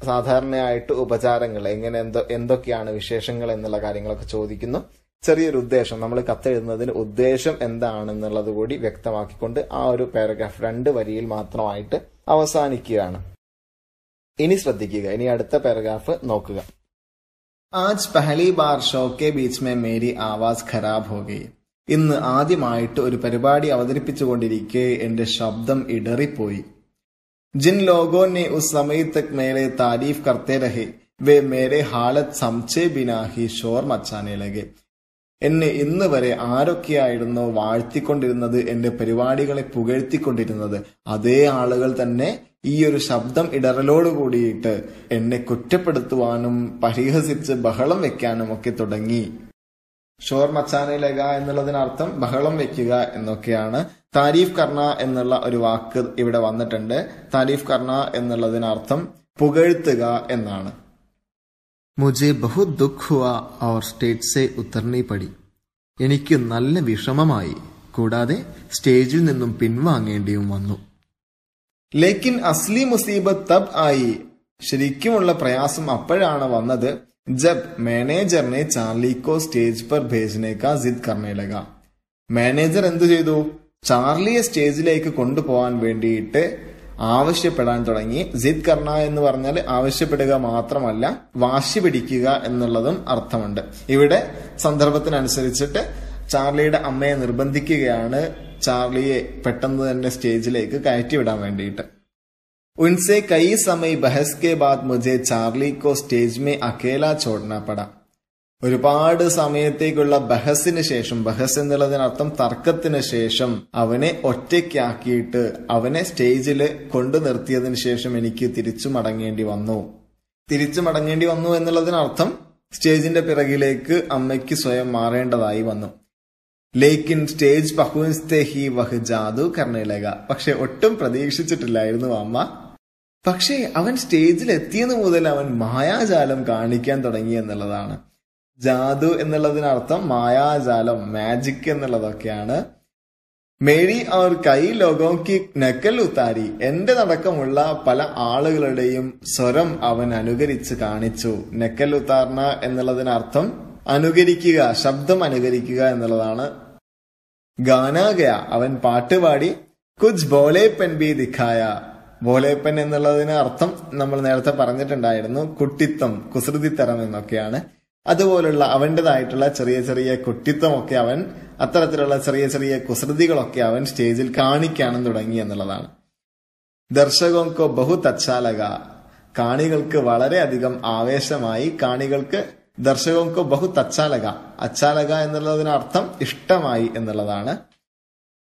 S1: സാധാരണയായിട്ട് ഉപചാരങ്ങൾ, എങ്ങനെ എന്തൊക്കെയാണ് വിശേഷങ്ങൾ എന്നുള്ള കാര്യങ്ങളൊക്കെ ചോദിക്കുന്നു. ചെറിയൊരു ഉദ്ദേശം, നമ്മൾ കത്തെഴുതുന്നതിന് ഉദ്ദേശം എന്താണെന്നുള്ളത് കൂടി വ്യക്തമാക്കിക്കൊണ്ട് ആ ഒരു പാരഗ്രാഫ് 2 വരിയിൽ മാത്രമായിട്ട് അവസാനിക്കുകയാണ്. ഇനി ശ്രദ്ധിക്കുക. ഇനി അടുത്ത പാരഗ്രാഫ് നോക്കുക. ആജ് പഹലി bar show K beach may Mary Awas ഖരാബ് ഹോ ഗയി. ഇന്ന് ആദ്യമായിട്ട് ഒരു പരിപാടി അവതരിപ്പിച്ചുകൊണ്ടിരിക്കെ എന്റെ ശബ്ദം ഇടറിപ്പോയി. जिन लोगों ने उस समय तक मेरे तारीफ करते रहे वे मेरे हालत समझे बिना ही शोर मचाने लगे. എന്നെ ഇന്ന് വരെ ആരൊക്കെയായിരുന്നോ വാഴ്ത്തിക്കൊണ്ടിരുന്നത്, എന്റെ പരിപാടികളെ പുകഴ്ത്തിക്കൊണ്ടിരുന്നത്, അതേ ആളുകൾ തന്നെ ഈ ഒരു ശബ്ദം ഇടറലോട് കൂടിയിട്ട് എന്നെ കുറ്റപ്പെടുത്തുവാനും പരിഹസിച്ച് ബഹളം വെക്കാനും ഒക്കെ തുടങ്ങി. ഷോർ മച്ചാനെ ലഗ എന്നുള്ളതിനർത്ഥം ബഹളം വെക്കുക എന്നൊക്കെയാണ്. താരീഫ് കർണ എന്നുള്ള ഒരു വാക്ക് ഇവിടെ വന്നിട്ടുണ്ട്. താരീഫ് കർണ എന്നുള്ളതിനർത്ഥം പുകഴ്ത്തുക എന്നാണ്. മുझे बहुत दुख हुआ और സ്റ്റേജ് से उतरनी पड़ी. എനിക്ക് നല്ല വിഷമമായി, കൂടാതെ സ്റ്റേജിൽ നിന്നും പിൻവാങ്ങേണ്ടിയും വന്നു. ലേക്കിൻ അസ്ലി മുസീബത്ത് തബ് ആയി. ശരിക്കുമുള്ള പ്രയാസം അപ്പോഴാണ് വന്നത്. ജബ് മാനേജറിനെ ചാർലിക്കോ സ്റ്റേജ് पर भेजने का जिद करने लगा. മാനേജർ എന്തു ചെയ്തു? ചാർലിയെ സ്റ്റേജിലേക്ക് കൊണ്ടുപോകാൻ വേണ്ടിയിട്ട് ആവശ്യപ്പെടാൻ തുടങ്ങി. ജിദ് കർണ എന്ന് പറഞ്ഞാൽ ആവശ്യപ്പെടുക മാത്രമല്ല വാശി പിടിക്കുക എന്നുള്ളതും അർത്ഥമുണ്ട്. ഇവിടെ സന്ദർഭത്തിനനുസരിച്ചിട്ട് ചാർലിയുടെ അമ്മയെ നിർബന്ധിക്കുകയാണ് ചാർലിയെ പെട്ടെന്ന് തന്നെ സ്റ്റേജിലേക്ക് കയറ്റിവിടാൻ വേണ്ടിയിട്ട്. उनसे कई समय बहस के बाद मुझे चार्ली को स्टेज में अकेला छोड़ना पड़ा. ഒരുപാട് സമയത്തേക്കുള്ള ബഹസിന് ശേഷം, ബഹസ് എന്നുള്ളതിനർത്ഥം തർക്കത്തിന് ശേഷം, അവനെ ഒറ്റയ്ക്കാക്കിയിട്ട് അവനെ സ്റ്റേജിൽ കൊണ്ടു നിർത്തിയതിനു ശേഷം എനിക്ക് തിരിച്ചു മടങ്ങേണ്ടി വന്നു. തിരിച്ചു മടങ്ങേണ്ടി വന്നു എന്നുള്ളതിനർത്ഥം സ്റ്റേജിന്റെ പിറകിലേക്ക് അമ്മയ്ക്ക് സ്വയം മാറേണ്ടതായി വന്നു. ലേക്കിൻ സ്റ്റേജ് പഹുൻസ്തേ ഹി വഹ് ജാദു കർണേലക. പക്ഷെ ഒട്ടും പ്രതീക്ഷിച്ചിട്ടില്ലായിരുന്നു അമ്മ. പക്ഷേ അവൻ സ്റ്റേജിൽ എത്തിയത് മുതൽ അവൻ മായാജാലം കാണിക്കാൻ തുടങ്ങി എന്നുള്ളതാണ്. ജാദു എന്നുള്ളതിനർത്ഥം മായാജാലം, മാജിക് എന്നുള്ളതൊക്കെയാണ്. മേരി അവർ കൈ ലോകോക്ക് നക്കൽ ഉത്താരി. എന്റെ നടക്കമുള്ള പല ആളുകളുടെയും സ്വരം അവൻ അനുകരിച്ച് കാണിച്ചു. നക്കൽ ഉത്താർന എന്നുള്ളതിനർത്ഥം അനുകരിക്കുക, ശബ്ദം അനുകരിക്കുക എന്നുള്ളതാണ്. ഗാനാഗയ, അവൻ പാട്ടുപാടി. കുച്ച് ബോലേപ്പൻ ബി ദിഖായ. ബോലേപ്പൻ എന്നുള്ളതിന് അർത്ഥം നമ്മൾ നേരത്തെ പറഞ്ഞിട്ടുണ്ടായിരുന്നു, കുട്ടിത്തം, കുസൃതിത്തരം എന്നൊക്കെയാണ്. അതുപോലുള്ള അവന്റേതായിട്ടുള്ള ചെറിയ ചെറിയ കുട്ടിത്വമൊക്കെ അവൻ, അത്തരത്തിലുള്ള ചെറിയ ചെറിയ കുസൃതികളൊക്കെ അവൻ സ്റ്റേജിൽ കാണിക്കാനും തുടങ്ങി എന്നുള്ളതാണ്. ദർശകോങ്കോ ബഹു തച്ചാലക. കാണികൾക്ക് വളരെയധികം ആവേശമായി. കാണികൾക്ക് ദർശകോങ്കോ ബഹു തച്ചാലക. അച്ചാലക എന്നുള്ളതിനർത്ഥം ഇഷ്ടമായി എന്നുള്ളതാണ്.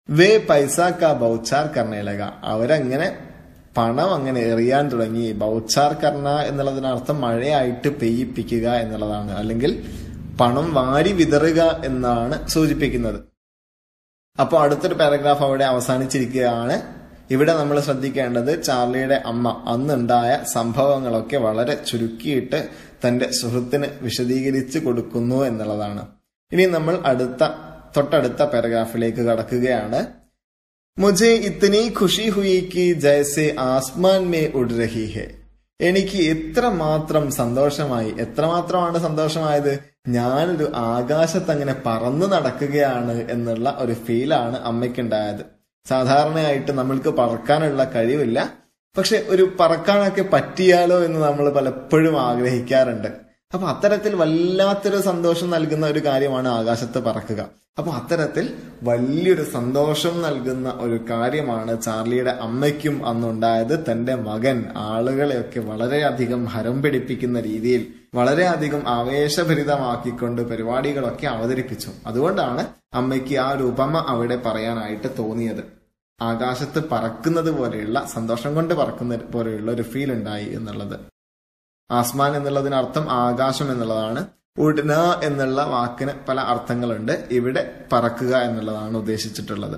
S1: വേ പൈസ കാ ബൗച്ചാർ കർണേലക. അവരങ്ങനെ പണം അങ്ങനെ എറിയാൻ തുടങ്ങി. ബൗച്ചാർ കർണ എന്നുള്ളതിനർത്ഥം മഴയായിട്ട് പെയ്യിപ്പിക്കുക എന്നുള്ളതാണ്, അല്ലെങ്കിൽ പണം വാരി വിതറുക എന്നാണ് സൂചിപ്പിക്കുന്നത്. അപ്പോൾ അടുത്തൊരു പാരഗ്രാഫ് അവിടെ അവസാനിച്ചിരിക്കുകയാണ്. ഇവിടെ നമ്മൾ ശ്രദ്ധിക്കേണ്ടത് ചാർലിയുടെ അമ്മ അന്നുണ്ടായ സംഭവങ്ങളൊക്കെ വളരെ ചുരുക്കിയിട്ട് തന്റെ സുഹൃത്തിന് വിശദീകരിച്ച് കൊടുക്കുന്നു എന്നുള്ളതാണ്. ഇനി നമ്മൾ തൊട്ടടുത്ത പാരഗ്രാഫിലേക്ക് കടക്കുകയാണ്. മുझे इतनी खुशी हुई कि जैसे आसमान में उड़ रही है. എനിക്ക് എത്രമാത്രം സന്തോഷമായി. എത്രമാത്രമാണ് സന്തോഷമായത്? ഞാനൊരു ആകാശത്ത് അങ്ങനെ പറന്നു നടക്കുകയാണ് എന്നുള്ള ഒരു ഫീലാണ് അമ്മയ്ക്കുണ്ടായത്. സാധാരണയായിട്ട് നമ്മൾക്ക് പറക്കാനുള്ള കഴിവില്ല, പക്ഷെ ഒരു പറക്കാനൊക്കെ പറ്റിയാലോ എന്ന് നമ്മൾ പലപ്പോഴും ആഗ്രഹിക്കാറുണ്ട്. അപ്പൊ അത്തരത്തിൽ വല്ലാത്തൊരു സന്തോഷം നൽകുന്ന ഒരു കാര്യമാണ് ആകാശത്ത് പറക്കുക. അപ്പൊ അത്തരത്തിൽ വലിയൊരു സന്തോഷം നൽകുന്ന ഒരു കാര്യമാണ് ചാർലിയുടെ അമ്മയ്ക്കും അന്നുണ്ടായത്. തന്റെ മകൻ ആളുകളെയൊക്കെ വളരെയധികം ഹരം പിടിപ്പിക്കുന്ന രീതിയിൽ, വളരെയധികം ആവേശഭരിതമാക്കിക്കൊണ്ട് പരിപാടികളൊക്കെ അവതരിപ്പിച്ചു. അതുകൊണ്ടാണ് അമ്മയ്ക്ക് ആ ഒരു ഉപമ അവിടെ പറയാനായിട്ട് തോന്നിയത്. ആകാശത്ത് പറക്കുന്നത് പോലെയുള്ള, സന്തോഷം കൊണ്ട് പറക്കുന്നത് പോലെയുള്ള ഒരു ഫീൽ ഉണ്ടായി എന്നുള്ളത്. ആസ്മാൻ എന്നുള്ളതിനർത്ഥം ആകാശം എന്നുള്ളതാണ്. ഉഡ്ന എന്നുള്ള വാക്കിന് പല അർത്ഥങ്ങളുണ്ട്. ഇവിടെ പറക്കുക എന്നുള്ളതാണ് ഉദ്ദേശിച്ചിട്ടുള്ളത്.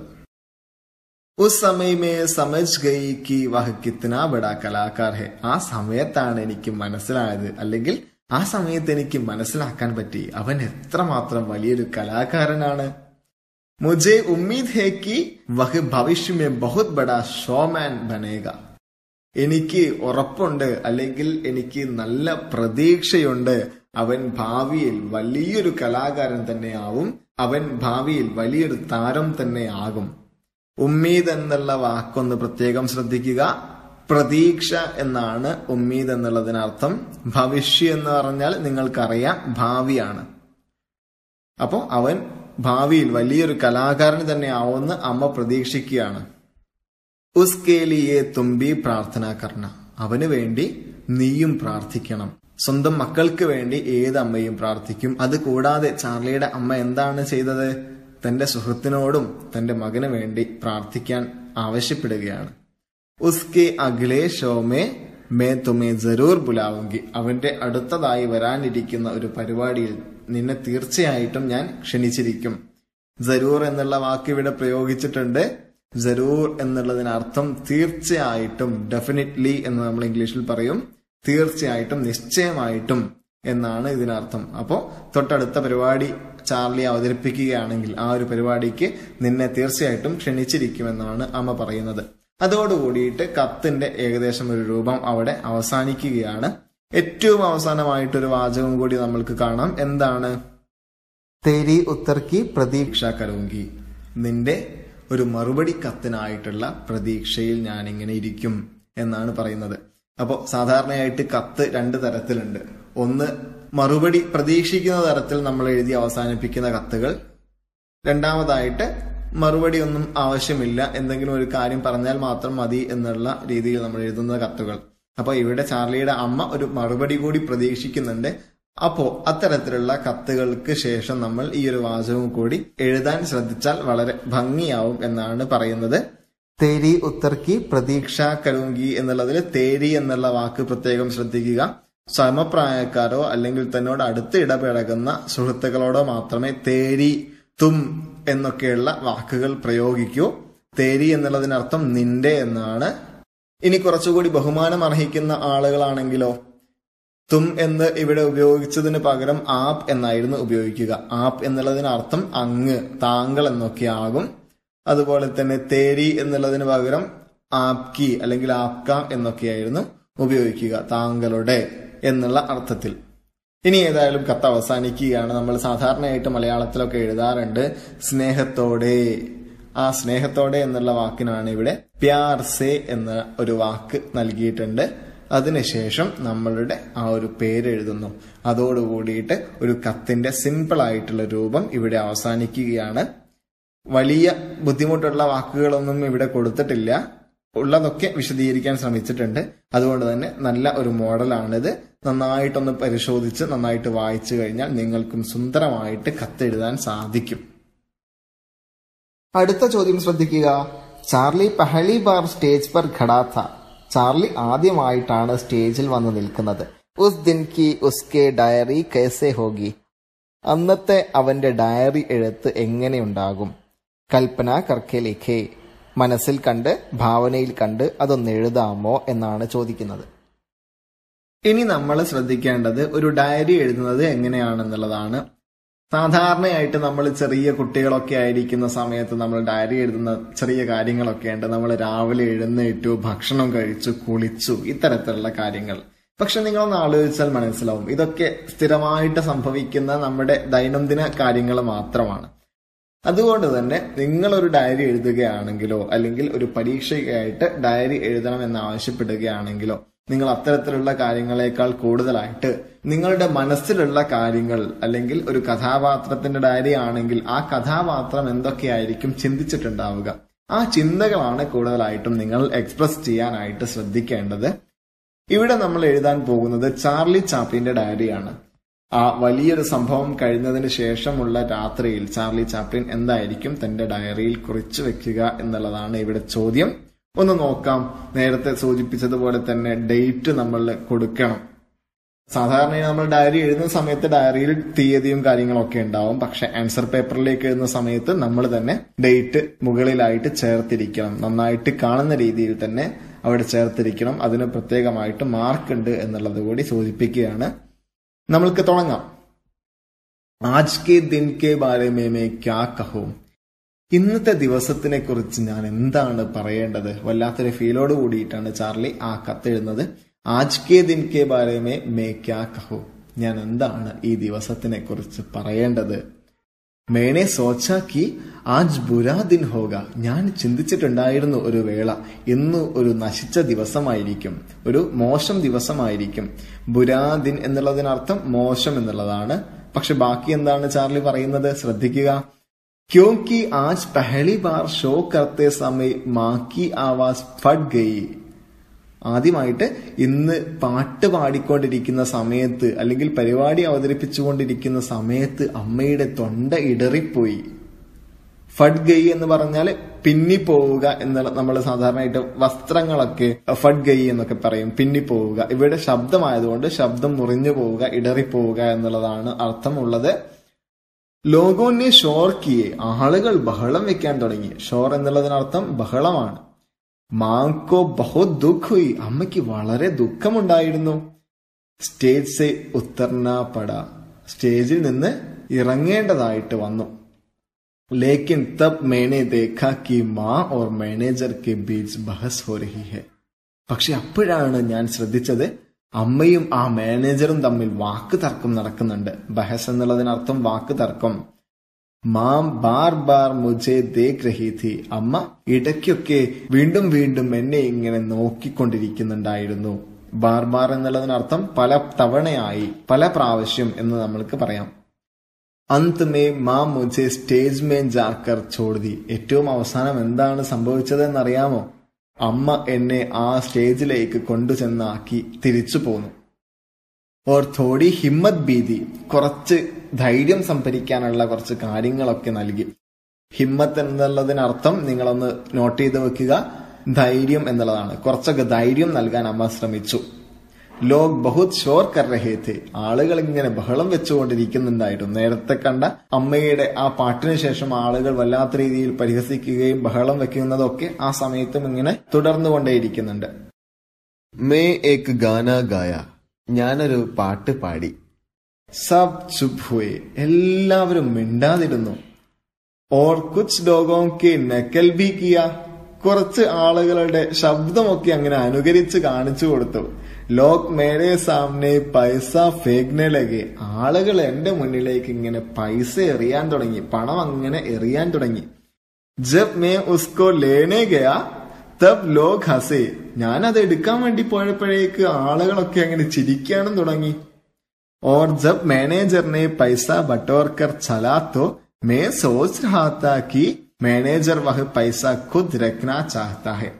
S1: ഉസ് സമയമേ സമജ് ഗയി കി വഹ് കിത്നാ ബഡാ കലാകാർ ഹെ. ആ സമയത്താണ് എനിക്ക് മനസ്സിലായത്, അല്ലെങ്കിൽ ആ സമയത്ത് എനിക്ക് മനസ്സിലാക്കാൻ പറ്റി അവൻ എത്രമാത്രം വലിയൊരു കലാകാരനാണ്. മുझे ഉമ്മീദ് ഹെ കി വഹ് ഭവിഷ്യ മേ ബഹുത് ബഡാ ഷോമാൻ ബനേഗ. എനിക്ക് ഉറപ്പുണ്ട്, അല്ലെങ്കിൽ എനിക്ക് നല്ല പ്രതീക്ഷയുണ്ട്, അവൻ ഭാവിയിൽ വലിയൊരു കലാകാരൻ തന്നെയാവും, അവൻ ഭാവിയിൽ വലിയൊരു താരം തന്നെ ആകും. ഉമ്മീദ് എന്നുള്ള വാക്കൊന്ന് പ്രത്യേകം ശ്രദ്ധിക്കുക. പ്രതീക്ഷ എന്നാണ് ഉമ്മീദ് എന്നുള്ളതിനർത്ഥം. ഭവിഷ്യ എന്ന് പറഞ്ഞാൽ നിങ്ങൾക്കറിയാം ഭാവിയാണ്. അപ്പോ അവൻ ഭാവിയിൽ വലിയൊരു കലാകാരൻ തന്നെ ആവുമെന്ന് അമ്മ പ്രതീക്ഷിക്കുകയാണ്. ഉസ്കേ ലിയേ തുമ്പി പ്രാർത്ഥന കർണ. അവന് വേണ്ടി നീയും പ്രാർത്ഥിക്കണം. സ്വന്തം മക്കൾക്ക് വേണ്ടി ഏത് അമ്മയും പ്രാർത്ഥിക്കും. അത് കൂടാതെ ചാർലിയുടെ അമ്മ എന്താണ് ചെയ്തത്? തന്റെ സുഹൃത്തിനോടും തന്റെ മകന് വേണ്ടി പ്രാർത്ഥിക്കാൻ ആവശ്യപ്പെടുകയാണ്. ഉസ്കെ അഗ്ലേ ഷോമേ മേ തുമേ ജറൂർ ബുലാവുങ്കി. അവന്റെ അടുത്തതായി വരാനിരിക്കുന്ന ഒരു പരിപാടിയിൽ നിന്നെ തീർച്ചയായിട്ടും ഞാൻ ക്ഷണിച്ചിരിക്കും. ജറൂർ എന്നുള്ള വാക്ക് ഇവിടെ പ്രയോഗിച്ചിട്ടുണ്ട്. ജറൂർ എന്നുള്ളതിനർത്ഥം തീർച്ചയായിട്ടും, ഡെഫിനറ്റ്ലി എന്ന് നമ്മൾ ഇംഗ്ലീഷിൽ പറയും. തീർച്ചയായിട്ടും, നിശ്ചയമായിട്ടും എന്നാണ് ഇതിനർത്ഥം. അപ്പോ തൊട്ടടുത്ത പരിപാടി ചാർലി അവതരിപ്പിക്കുകയാണെങ്കിൽ ആ ഒരു പരിപാടിക്ക് നിന്നെ തീർച്ചയായിട്ടും ക്ഷണിച്ചിരിക്കുമെന്നാണ് അമ്മ പറയുന്നത്. അതോടുകൂടിയിട്ട് കത്തിന്റെ ഏകദേശം ഒരു രൂപം അവിടെ അവസാനിക്കുകയാണ്. ഏറ്റവും അവസാനമായിട്ടൊരു വാചകം കൂടി നമ്മൾക്ക് കാണാം. എന്താണ്? തേരി ഉത്തർക്കി പ്രതീക്ഷ കരൂങ്കി. നിന്റെ ഒരു മറുപടി കത്തിനായിട്ടുള്ള പ്രതീക്ഷയിൽ ഞാൻ ഇങ്ങനെ ഇരിക്കും എന്നാണ് പറയുന്നത്. അപ്പോ സാധാരണയായിട്ട് കത്ത് രണ്ട് തരത്തിലുണ്ട്. ഒന്ന് മറുപടി പ്രതീക്ഷിക്കുന്ന തരത്തിൽ നമ്മൾ എഴുതി അവസാനിപ്പിക്കുന്ന കത്തുകൾ. രണ്ടാമതായിട്ട് മറുപടി ഒന്നും ആവശ്യമില്ല, എന്തെങ്കിലും ഒരു കാര്യം പറഞ്ഞാൽ മാത്രം മതി എന്നുള്ള രീതിയിൽ നമ്മൾ എഴുതുന്ന കത്തുകൾ. അപ്പൊ ഇവിടെ ചാർലിയുടെ അമ്മ ഒരു മറുപടി കൂടി പ്രതീക്ഷിക്കുന്നുണ്ട്. അപ്പോ അത്തരത്തിലുള്ള കത്തുകൾക്ക് ശേഷം നമ്മൾ ഈ ഒരു വാചകവും കൂടി എഴുതാൻ ശ്രദ്ധിച്ചാൽ വളരെ ഭംഗിയാവും എന്നാണ് പറയുന്നത്. തേരി ഉത്തർക്കി പ്രതീക്ഷ കരുങ്കി എന്നുള്ളതിൽ തേരി എന്നുള്ള വാക്ക് പ്രത്യേകം ശ്രദ്ധിക്കുക. സമപ്രായക്കാരോ അല്ലെങ്കിൽ തന്നോട് അടുത്ത് ഇടപഴകുന്ന സുഹൃത്തുക്കളോടോ മാത്രമേ തേരി, തും എന്നൊക്കെയുള്ള വാക്കുകൾ പ്രയോഗിക്കൂ. തേരി എന്നുള്ളതിനർത്ഥം നിന്റെ എന്നാണ്. ഇനി കുറച്ചുകൂടി ബഹുമാനം അർഹിക്കുന്ന ആളുകളാണെങ്കിലോ തും എന്ന് ഇവിടെ ഉപയോഗിച്ചതിന് പകരം ആപ് എന്നായിരുന്നു ഉപയോഗിക്കുക. ആപ് എന്നുള്ളതിനർത്ഥം അങ്ങ്, താങ്കൾ എന്നൊക്കെ ആകും. അതുപോലെ തന്നെ തേരി എന്നുള്ളതിന് പകരം ആപ്കി അല്ലെങ്കിൽ ആപ്ക എന്നൊക്കെയായിരുന്നു ഉപയോഗിക്കുക, താങ്കളുടെ എന്നുള്ള അർത്ഥത്തിൽ. ഇനി ഏതായാലും കത്ത് അവസാനിക്കുകയാണ്. നമ്മൾ സാധാരണയായിട്ട് മലയാളത്തിലൊക്കെ എഴുതാറുണ്ട് സ്നേഹത്തോടെ. ആ സ്നേഹത്തോടെ എന്നുള്ള വാക്കിനാണ് ഇവിടെ പ്യാർ സേ എന്ന ഒരു വാക്ക് നൽകിയിട്ടുണ്ട്. അതിനുശേഷം നമ്മളുടെ ആ ഒരു പേര് എഴുതുന്നു. അതോടുകൂടിയിട്ട് ഒരു കത്തിന്റെ സിമ്പിൾ ആയിട്ടുള്ള രൂപം ഇവിടെ അവസാനിക്കുകയാണ്. വലിയ ബുദ്ധിമുട്ടുള്ള വാക്കുകളൊന്നും ഇവിടെ കൊടുത്തിട്ടില്ല. ഉള്ളതൊക്കെ വിശദീകരിക്കാൻ ശ്രമിച്ചിട്ടുണ്ട്. അതുകൊണ്ട് തന്നെ നല്ല ഒരു മോഡലാണിത്. നന്നായിട്ടൊന്ന് പരിശോധിച്ച് നന്നായിട്ട് വായിച്ചു കഴിഞ്ഞാൽ നിങ്ങൾക്കും സുന്ദരമായിട്ട് കത്തെഴുതാൻ സാധിക്കും. അടുത്ത ചോദ്യം ശ്രദ്ധിക്കുക. ചാർലി പഹലി ബാർ സ്റ്റേജ് പർ ഖടാ ഥാ. ചാർലി ആദ്യമായിട്ടാണ് സ്റ്റേജിൽ വന്ന് നിൽക്കുന്നത്. ഉസ് ദിൻ കി ഉസ്കെ ഡയറി കൈസെ ഹോഗി. അന്നത്തെ അവന്റെ ഡയറി എഴുത്ത് എങ്ങനെയുണ്ടാകും? കൽപ്പന കർക്കെ ലിഖേ. മനസ്സിൽ കണ്ട്, ഭാവനയിൽ കണ്ട് അതൊന്ന് എഴുതാമോ എന്നാണ് ചോദിക്കുന്നത്. ഇനി നമ്മൾ ശ്രദ്ധിക്കേണ്ടത് ഒരു ഡയറി എഴുതുന്നത് എങ്ങനെയാണെന്നുള്ളതാണ്. സാധാരണയായിട്ട് നമ്മൾ ചെറിയ കുട്ടികളൊക്കെ ആയിരിക്കുന്ന സമയത്ത് നമ്മൾ ഡയറി എഴുതുന്ന ചെറിയ കാര്യങ്ങളൊക്കെ ഉണ്ട്. നമ്മൾ രാവിലെ എഴുന്നേറ്റു, ഭക്ഷണം കഴിച്ചു, കുളിച്ചു, ഇത്തരത്തിലുള്ള കാര്യങ്ങൾ. പക്ഷെ നിങ്ങളൊന്ന് ആലോചിച്ചാൽ മനസ്സിലാവും ഇതൊക്കെ സ്ഥിരമായിട്ട് സംഭവിക്കുന്ന നമ്മുടെ ദൈനംദിന കാര്യങ്ങൾ മാത്രമാണ്. അതുകൊണ്ട് തന്നെ നിങ്ങളൊരു ഡയറി എഴുതുകയാണെങ്കിലോ അല്ലെങ്കിൽ ഒരു പരീക്ഷയ്ക്കായിട്ട് ഡയറി എഴുതണം എന്ന് ആവശ്യപ്പെടുകയാണെങ്കിലോ നിങ്ങൾ അത്തരത്തിലുള്ള കാര്യങ്ങളെക്കാൾ കൂടുതലായിട്ട് നിങ്ങളുടെ മനസ്സിലുള്ള കാര്യങ്ങൾ, അല്ലെങ്കിൽ ഒരു കഥാപാത്രത്തിന്റെ ഡയറി ആണെങ്കിൽ ആ കഥാപാത്രം എന്തൊക്കെയായിരിക്കും ചിന്തിച്ചിട്ടുണ്ടാവുക, ആ ചിന്തകളാണ് കൂടുതലായിട്ടും നിങ്ങൾ എക്സ്പ്രസ് ചെയ്യാനായിട്ട് ശ്രദ്ധിക്കേണ്ടത്. ഇവിടെ നമ്മൾ എഴുതാൻ പോകുന്നത് ചാർലി ചാപ്ലിന്റെ ഡയറിയാണ്. ആ വലിയൊരു സംഭവം കഴിഞ്ഞതിന് ശേഷമുള്ള രാത്രിയിൽ ചാർലി ചാപ്ലിൻ എന്തായിരിക്കും തന്റെ ഡയറിയിൽ കുറിച്ചു വെക്കുക എന്നുള്ളതാണ് ഇവിടെ ചോദ്യം. ഒന്ന് നോക്കാം. നേരത്തെ സൂചിപ്പിച്ചതുപോലെ തന്നെ ഡേറ്റ് നമ്മൾ കൊടുക്കണം. സാധാരണ നമ്മൾ ഡയറി എഴുതുന്ന സമയത്ത് ഡയറിയിൽ തീയതിയും കാര്യങ്ങളൊക്കെ ഉണ്ടാവും. പക്ഷെ ആൻസർ പേപ്പറിലേക്ക് എഴുതുന്ന സമയത്ത് നമ്മൾ തന്നെ ഡേറ്റ് മുകളിലായിട്ട് ചേർത്തിരിക്കണം. നന്നായിട്ട് കാണുന്ന രീതിയിൽ തന്നെ അവിടെ ചേർത്തിരിക്കണം. അതിന് പ്രത്യേകമായിട്ട് മാർക്ക് ഉണ്ട് എന്നുള്ളത് കൂടി സൂചിപ്പിക്കുകയാണ്. നമ്മൾക്ക് തുടങ്ങാം. ആജ് കെ ദിൻ കെ ബാരെ മേ ക്യാ കഹൂം. ഇന്നത്തെ ദിവസത്തിനെ കുറിച്ച് ഞാൻ എന്താണ് പറയേണ്ടത്? വല്ലാത്തൊരു ഫീലോട് കൂടിയിട്ടാണ് ചാർലി ആ കത്തെഴുതുന്നത്. ആജ് കെ ദിൻ കെ ബാരെ മേ ക്യാ കഹൂം. ഞാൻ എന്താണ് ഈ ദിവസത്തിനെ കുറിച്ച് പറയേണ്ടത്? മേനെ സോച്ചാ കി ആജ് ബുരാ ദിൻ ഹോഗ. ഞാൻ ചിന്തിച്ചിട്ടുണ്ടായിരുന്നു ഒരു വേള ഇന്ന് ഒരു നശിച്ച ദിവസമായിരിക്കും, ഒരു മോശം ദിവസമായിരിക്കും. ബുരാ ദിൻ എന്നുള്ളതിനർത്ഥം മോശം എന്നുള്ളതാണ്. പക്ഷെ ബാക്കി എന്താണ് ചാർലി പറയുന്നത്? ശ്രദ്ധിക്കുക. ക്യോങ്കി ആജ് പഹലി ബാർ ഷോ കർത്തെ സമയ മാ കി ആവാസ് ഫട്ട് ഗയി. ആദ്യമായിട്ട് ഇന്ന് പാട്ട് പാടിക്കൊണ്ടിരിക്കുന്ന സമയത്ത് അല്ലെങ്കിൽ പരിപാടി അവതരിപ്പിച്ചുകൊണ്ടിരിക്കുന്ന സമയത്ത് അമ്മയുടെ തൊണ്ട ഇടറിപ്പോയി. ഫഡ് ഗൈ എന്ന് പറഞ്ഞാൽ പിന്നിപ്പോവുക എന്നുള്ള, നമ്മൾ സാധാരണയായിട്ട് വസ്ത്രങ്ങളൊക്കെ ഫഡ് ഗൈ എന്നൊക്കെ പറയും, പിന്നിപ്പോവുക. ഇവിടെ ശബ്ദമായതുകൊണ്ട് ശബ്ദം മുറിഞ്ഞു പോവുക, ഇടറിപ്പോവുക എന്നുള്ളതാണ് അർത്ഥമുള്ളത്. ലോകോനെ ഷോർ കിയെ. ആളുകൾ ബഹളം വെക്കാൻ തുടങ്ങി. ഷോർ എന്നുള്ളതിനർത്ഥം ബഹളമാണ്. മാങ്കോ ബഹുത് ദുഃഖ് ഹുയി. അമ്മയ്ക്ക് വളരെ ദുഃഖമുണ്ടായിരുന്നു. സ്റ്റേജ് സെ ഉത്തർന പട. സ്റ്റേജിൽ നിന്ന് ഇറങ്ങേണ്ടതായിട്ട് വന്നു. ലേക്കിൻ തബ് മേനെ ദേഖാ കി മാ ഓർ മാനേജർ കെ ബീച്ച് ബഹസ് ഹോ രഹി ഹെ. പക്ഷെ അപ്പോഴാണ് ഞാൻ ശ്രദ്ധിച്ചത് അമ്മയും ആ മാനേജറും തമ്മിൽ വാക്ക് തർക്കം നടക്കുന്നുണ്ട്. ബഹസ് എന്നുള്ളതിനർത്ഥം വാക്ക് തർക്കം. മാം ബാർ ബാർ മുझे ദേഖ് രഹി थी. അമ്മ ഇടയ്ക്കൊക്കെ വീണ്ടും വീണ്ടും എന്നെ ഇങ്ങനെ നോക്കിക്കൊണ്ടിരിക്കുന്നുണ്ടായിരുന്നു. ബാർ ബാർ എന്നുള്ളതിനർത്ഥം പല തവണയായി, പല പ്രാവശ്യം എന്ന് നമ്മൾക്ക് പറയാം. അന്ത് may ma'am മുझे stage may Jakhar ഛോഡ് the. ഏറ്റവും അവസാനം എന്താണ് സംഭവിച്ചതെന്നറിയാമോ? അമ്മ എന്നെ ആ സ്റ്റേജിലേക്ക് കൊണ്ടുചെന്നാക്കി തിരിച്ചു പോന്നു. ഓർ തോടി ഹിമ്മത് ഭീതി, കുറച്ച് ധൈര്യം സംഭരിക്കാനുള്ള കുറച്ച് കാര്യങ്ങളൊക്കെ നൽകി. ഹിമ്മത്ത് എന്നുള്ളതിനർത്ഥം നിങ്ങളൊന്ന് നോട്ട് ചെയ്ത് വെക്കുക, ധൈര്യം എന്നുള്ളതാണ്. കുറച്ചൊക്കെ ധൈര്യം നൽകാൻ അമ്മ ശ്രമിച്ചു. ലോക് ബഹുത് ഷോർ കർ രഹേ ഥേ, ആളുകൾ ഇങ്ങനെ ബഹളം വെച്ചുകൊണ്ടിരിക്കുന്നുണ്ടായിരുന്നു. നേരത്തെ കണ്ട അമ്മയുടെ ആ പാട്ടിന് ശേഷം ആളുകൾ വല്ലാത്ത രീതിയിൽ പരിഹസിക്കുകയും ബഹളം വെക്കുന്നതൊക്കെ ആ സമയത്തും ഇങ്ങനെ തുടർന്നുകൊണ്ടേയിരിക്കുന്നുണ്ട്. മേ ഏക് ഗാന ഗായ, ഞാനൊരു പാട്ട് പാടി. സബ് ചുപ് ഹുയെ, എല്ലാവരും മിണ്ടാതിരുന്നു. ഓർ കുച്ച് ലോഗോं के നക്കൽ ഭി കിയ, കുറച്ച് ആളുകളുടെ ശബ്ദമൊക്കെ അങ്ങനെ അനുകരിച്ച് കാണിച്ചു കൊടുത്തു. ലോക് മേരെ സാമനെ പൈസ ഫേക്നെ ലഗെ, ആളുകൾ എന്റെ മുന്നിലേക്ക് ഇങ്ങനെ പൈസ എറിയാൻ തുടങ്ങി, പണം അങ്ങനെ എറിയാൻ തുടങ്ങി. ജബ് മേ ഉസ്കോ ലേനെ ഗയാ തബ് ലോക് ഹസേ, ഞാൻ അത് എടുക്കാൻ വേണ്ടി പോയപ്പോഴേക്ക് ആളുകളൊക്കെ അങ്ങനെ ചിരിക്കാനും തുടങ്ങി. ഓർ ജബ് മാനേജർ ने पैसा बटोर कर चला तो मैं सोच रहा था कि മാനേജർ വഹ് പൈസ ഖുദ് രഖ്നാ ചാഹ്താ ഹെ.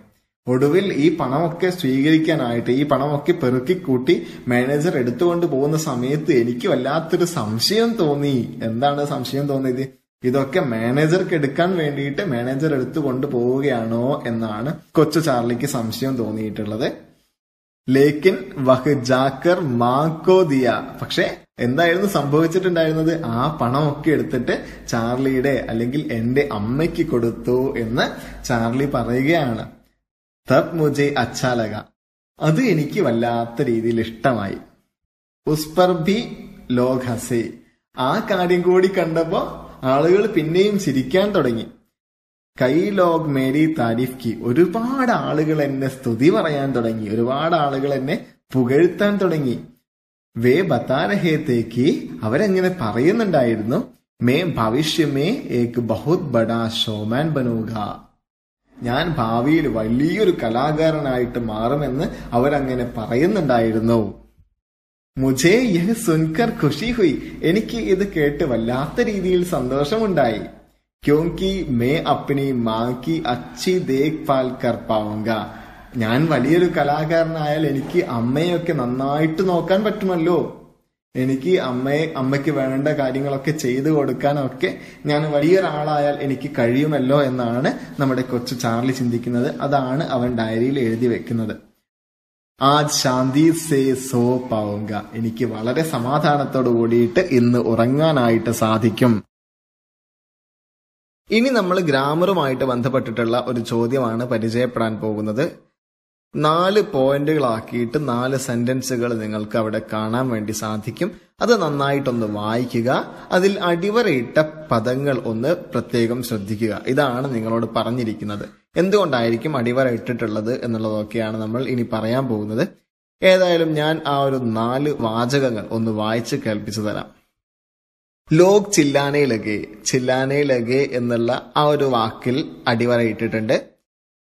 S1: ഒടുവിൽ ഈ പണമൊക്കെ സ്വീകരിക്കാനായിട്ട്, ഈ പണമൊക്കെ പെറുക്കിക്കൂട്ടി മാനേജർ എടുത്തുകൊണ്ട് പോകുന്ന സമയത്ത് എനിക്ക് വല്ലാത്തൊരു സംശയം തോന്നി. എന്താണ് സംശയം തോന്നിയത്? ഇതൊക്കെ മാനേജർക്ക് എടുക്കാൻ വേണ്ടിയിട്ട് മാനേജർ എടുത്തുകൊണ്ട് പോവുകയാണോ എന്നാണ് കൊച്ചു ചാർലിക്ക് സംശയം തോന്നിയിട്ടുള്ളത്. ലേക്കിൻ വഹ് ജാക്കർ മാക്കോ ദിയ, പക്ഷെ എന്തായിരുന്നു സംഭവിച്ചിട്ടുണ്ടായിരുന്നത്? ആ പണമൊക്കെ എടുത്തിട്ട് ചാർലിയുടെ അല്ലെങ്കിൽ എന്റെ അമ്മയ്ക്ക് കൊടുത്തു എന്ന് ചാർലി പറയുകയാണ്. തബ് മുझे अच्छा लगा, അത് എനിക്ക് വല്ലാത്ത രീതിയിൽ ഇഷ്ടമായി. ഉസ് പർ ഭി ലോഗ് ഹസേ, ആ കാര്യം കൂടി കണ്ടപ്പോ ആളുകൾ പിന്നെയും ചിരിക്കാൻ തുടങ്ങി. കൈ ലോഗ് മേരി താരിഫ് കി, ഒരുപാട് ആളുകൾ എന്നെ സ്തുതി പറയാൻ തുടങ്ങി, ഒരുപാട് ആളുകൾ എന്നെ പുകഴ്ത്താൻ തുടങ്ങി. വേ ബതാ രഹേ ഥേ കി, അവരെങ്ങനെ പറയുന്നുണ്ടായിരുന്നു, മേ ഭവിഷ്യമേ ഏക് ബഹുത് ബഡാ ഷോമാൻ ബനൂഗ, ഞാൻ ഭാവിയിൽ വലിയൊരു കലാകാരനായിട്ട് മാറുമെന്ന് അവരങ്ങനെ പറയുന്നുണ്ടായിരുന്നു. മുझे യഹ് സുൻകർ ഖുഷി ഹുയി, എനിക്ക് ഇത് കേട്ട് വല്ലാത്ത രീതിയിൽ സന്തോഷമുണ്ടായി. ക്യോങ്കി മേ അപ്നി മാ കി അച്ഛി ദേഖ്ഭാൽ കർ പാവുംഗ, ഞാൻ വലിയൊരു കലാകാരനായാൽ എനിക്ക് അമ്മയൊക്കെ നന്നായിട്ട് നോക്കാൻ പറ്റുമല്ലോ, എനിക്ക് അമ്മയ്ക്ക് വേണ്ട കാര്യങ്ങളൊക്കെ ചെയ്തു കൊടുക്കാനൊക്കെ ഞാൻ വലിയൊരാളായാൽ എനിക്ക് കഴിയുമല്ലോ എന്നാണ് നമ്മുടെ കൊച്ചു ചാർലി ചിന്തിക്കുന്നത്. അതാണ് അവൻ ഡയറിയിൽ എഴുതി വെക്കുന്നത്. ആജ് ശാന്തി സേ സോ പാവുംഗ, എനിക്ക് വളരെ സമാധാനത്തോടു കൂടിയിട്ട് ഇന്ന് ഉറങ്ങാനായിട്ട് സാധിക്കും. ഇനി നമ്മൾ ഗ്രാമറുമായിട്ട് ബന്ധപ്പെട്ടിട്ടുള്ള ഒരു ചോദ്യമാണ് പരിചയപ്പെടാൻ പോകുന്നത്. 4 പോയിന്റുകളാക്കിയിട്ട് 4 സെന്റൻസുകൾ നിങ്ങൾക്ക് അവിടെ കാണാൻ വേണ്ടി സാധിക്കും. അത് നന്നായിട്ടൊന്ന് വായിക്കുക. അതിൽ അടിവരയിട്ട പദങ്ങൾ ഒന്ന് പ്രത്യേകം ശ്രദ്ധിക്കുക. ഇതാണ് നിങ്ങളോട് പറഞ്ഞിരിക്കുന്നത്. എന്തുകൊണ്ടായിരിക്കും അടിവര ഇട്ടിട്ടുള്ളത് എന്നുള്ളതൊക്കെയാണ് നമ്മൾ ഇനി പറയാൻ പോകുന്നത്. ഏതായാലും ഞാൻ ആ ഒരു 4 വാചകങ്ങൾ ഒന്ന് വായിച്ച് കേൾപ്പിച്ചു തരാം. ലോക് ചില്ലാനെ ലഗെ, ചില്ലാനെ ലഗെ എന്നുള്ള ആ ഒരു വാക്കിൽ അടിവര ഇട്ടിട്ടുണ്ട്.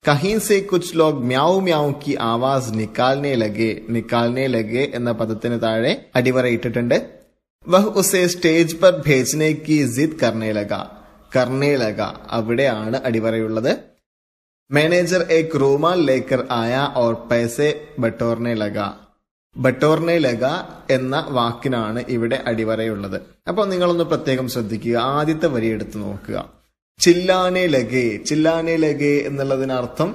S1: കഹീൻ സെ കുച്ച് ലോഗ് മ്യാവ് മ്യാവ് കി ആവാസ് നിക്കാൽനെ ലഗെ, നിക്കാൽനെ ലഗെ എന്ന പദത്തിന് താഴെ അടിവര ഇട്ടിട്ടുണ്ട്. വഹ് ഉസെ സ്റ്റേജ് പർ ഭേജ്നെ കി ജിദ് കർണേ ലഗ, കർണേ ലഗ അവിടെയാണ് അടിവരയുള്ളത്. മാനേജർ ഏക് റൂമാൽ ലേക്കർ ആയ ഓർ പൈസെ ബട്ടോർനെ ലഗ, ബട്ടോർനെ ലഗ എന്ന വാക്കിനാണ് ഇവിടെ അടിവരയുള്ളത്. അപ്പോൾ നിങ്ങളൊന്ന് പ്രത്യേകം ശ്രദ്ധിക്കുക. ആദ്യത്തെ വരി എടുത്ത് നോക്കുക. ചില്ലാനെ ലഗെ, ചില്ലാനെ ലഗെ എന്നുള്ളതിനർത്ഥം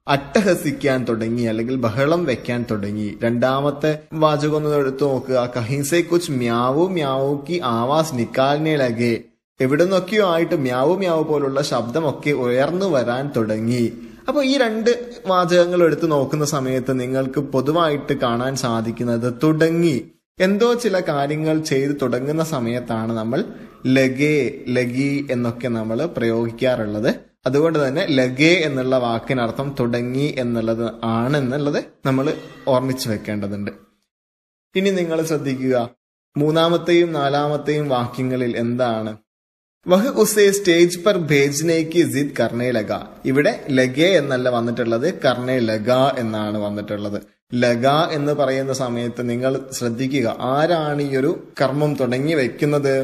S1: അട്ടഹസിക്കാൻ തുടങ്ങി അല്ലെങ്കിൽ ബഹളം വെക്കാൻ തുടങ്ങി. രണ്ടാമത്തെ വാചകം ഒന്ന് എടുത്തു നോക്കുക. കഹിൻസെ കുച്ച് മ്യാവു മ്യാവു കി ആവാസ് നിക്കാൽനെ ലഗെ, എവിടെ നിന്നൊക്കെയോ ആയിട്ട് മ്യാവു മ്യാവു പോലുള്ള ശബ്ദമൊക്കെ ഉയർന്നു വരാൻ തുടങ്ങി. അപ്പൊ ഈ 2 വാചകങ്ങൾ എടുത്തു നോക്കുന്ന സമയത്ത് നിങ്ങൾക്ക് പൊതുവായിട്ട് കാണാൻ സാധിക്കുന്നത് തുടങ്ങി, എന്തോ ചില കാര്യങ്ങൾ ചെയ്തു തുടങ്ങുന്ന സമയത്താണ് നമ്മൾ ലഗേ, ലഗി എന്നൊക്കെ നമ്മൾ പ്രയോഗിക്കാറുള്ളത്. അതുകൊണ്ട് തന്നെ ലഗേ എന്നുള്ള വാക്കിനർത്ഥം തുടങ്ങി എന്നുള്ളത് ആണെന്നുള്ളത് നമ്മൾ ഓർമ്മിച്ചു വെക്കേണ്ടതുണ്ട്. ഇനി നിങ്ങൾ ശ്രദ്ധിക്കുക, 3ാമത്തെയും 4ാമത്തെയും വാക്യങ്ങളിൽ എന്താണ്? വഹ് ഉസേ സ്റ്റേജ് പർ ഭേജ്നേക്ക് ജിദ് കർണേ ലഗ, ഇവിടെ ലഗേ എന്നല്ല വന്നിട്ടുള്ളത്, കർണേ ലഗ എന്നാണ് വന്നിട്ടുള്ളത്. ലഗ എന്ന് പറയുന്ന സമയത്ത് നിങ്ങൾ ശ്രദ്ധിക്കുക, ആരാണ് ഈ ഒരു കർമ്മം തുടങ്ങി വെക്കുന്നത്?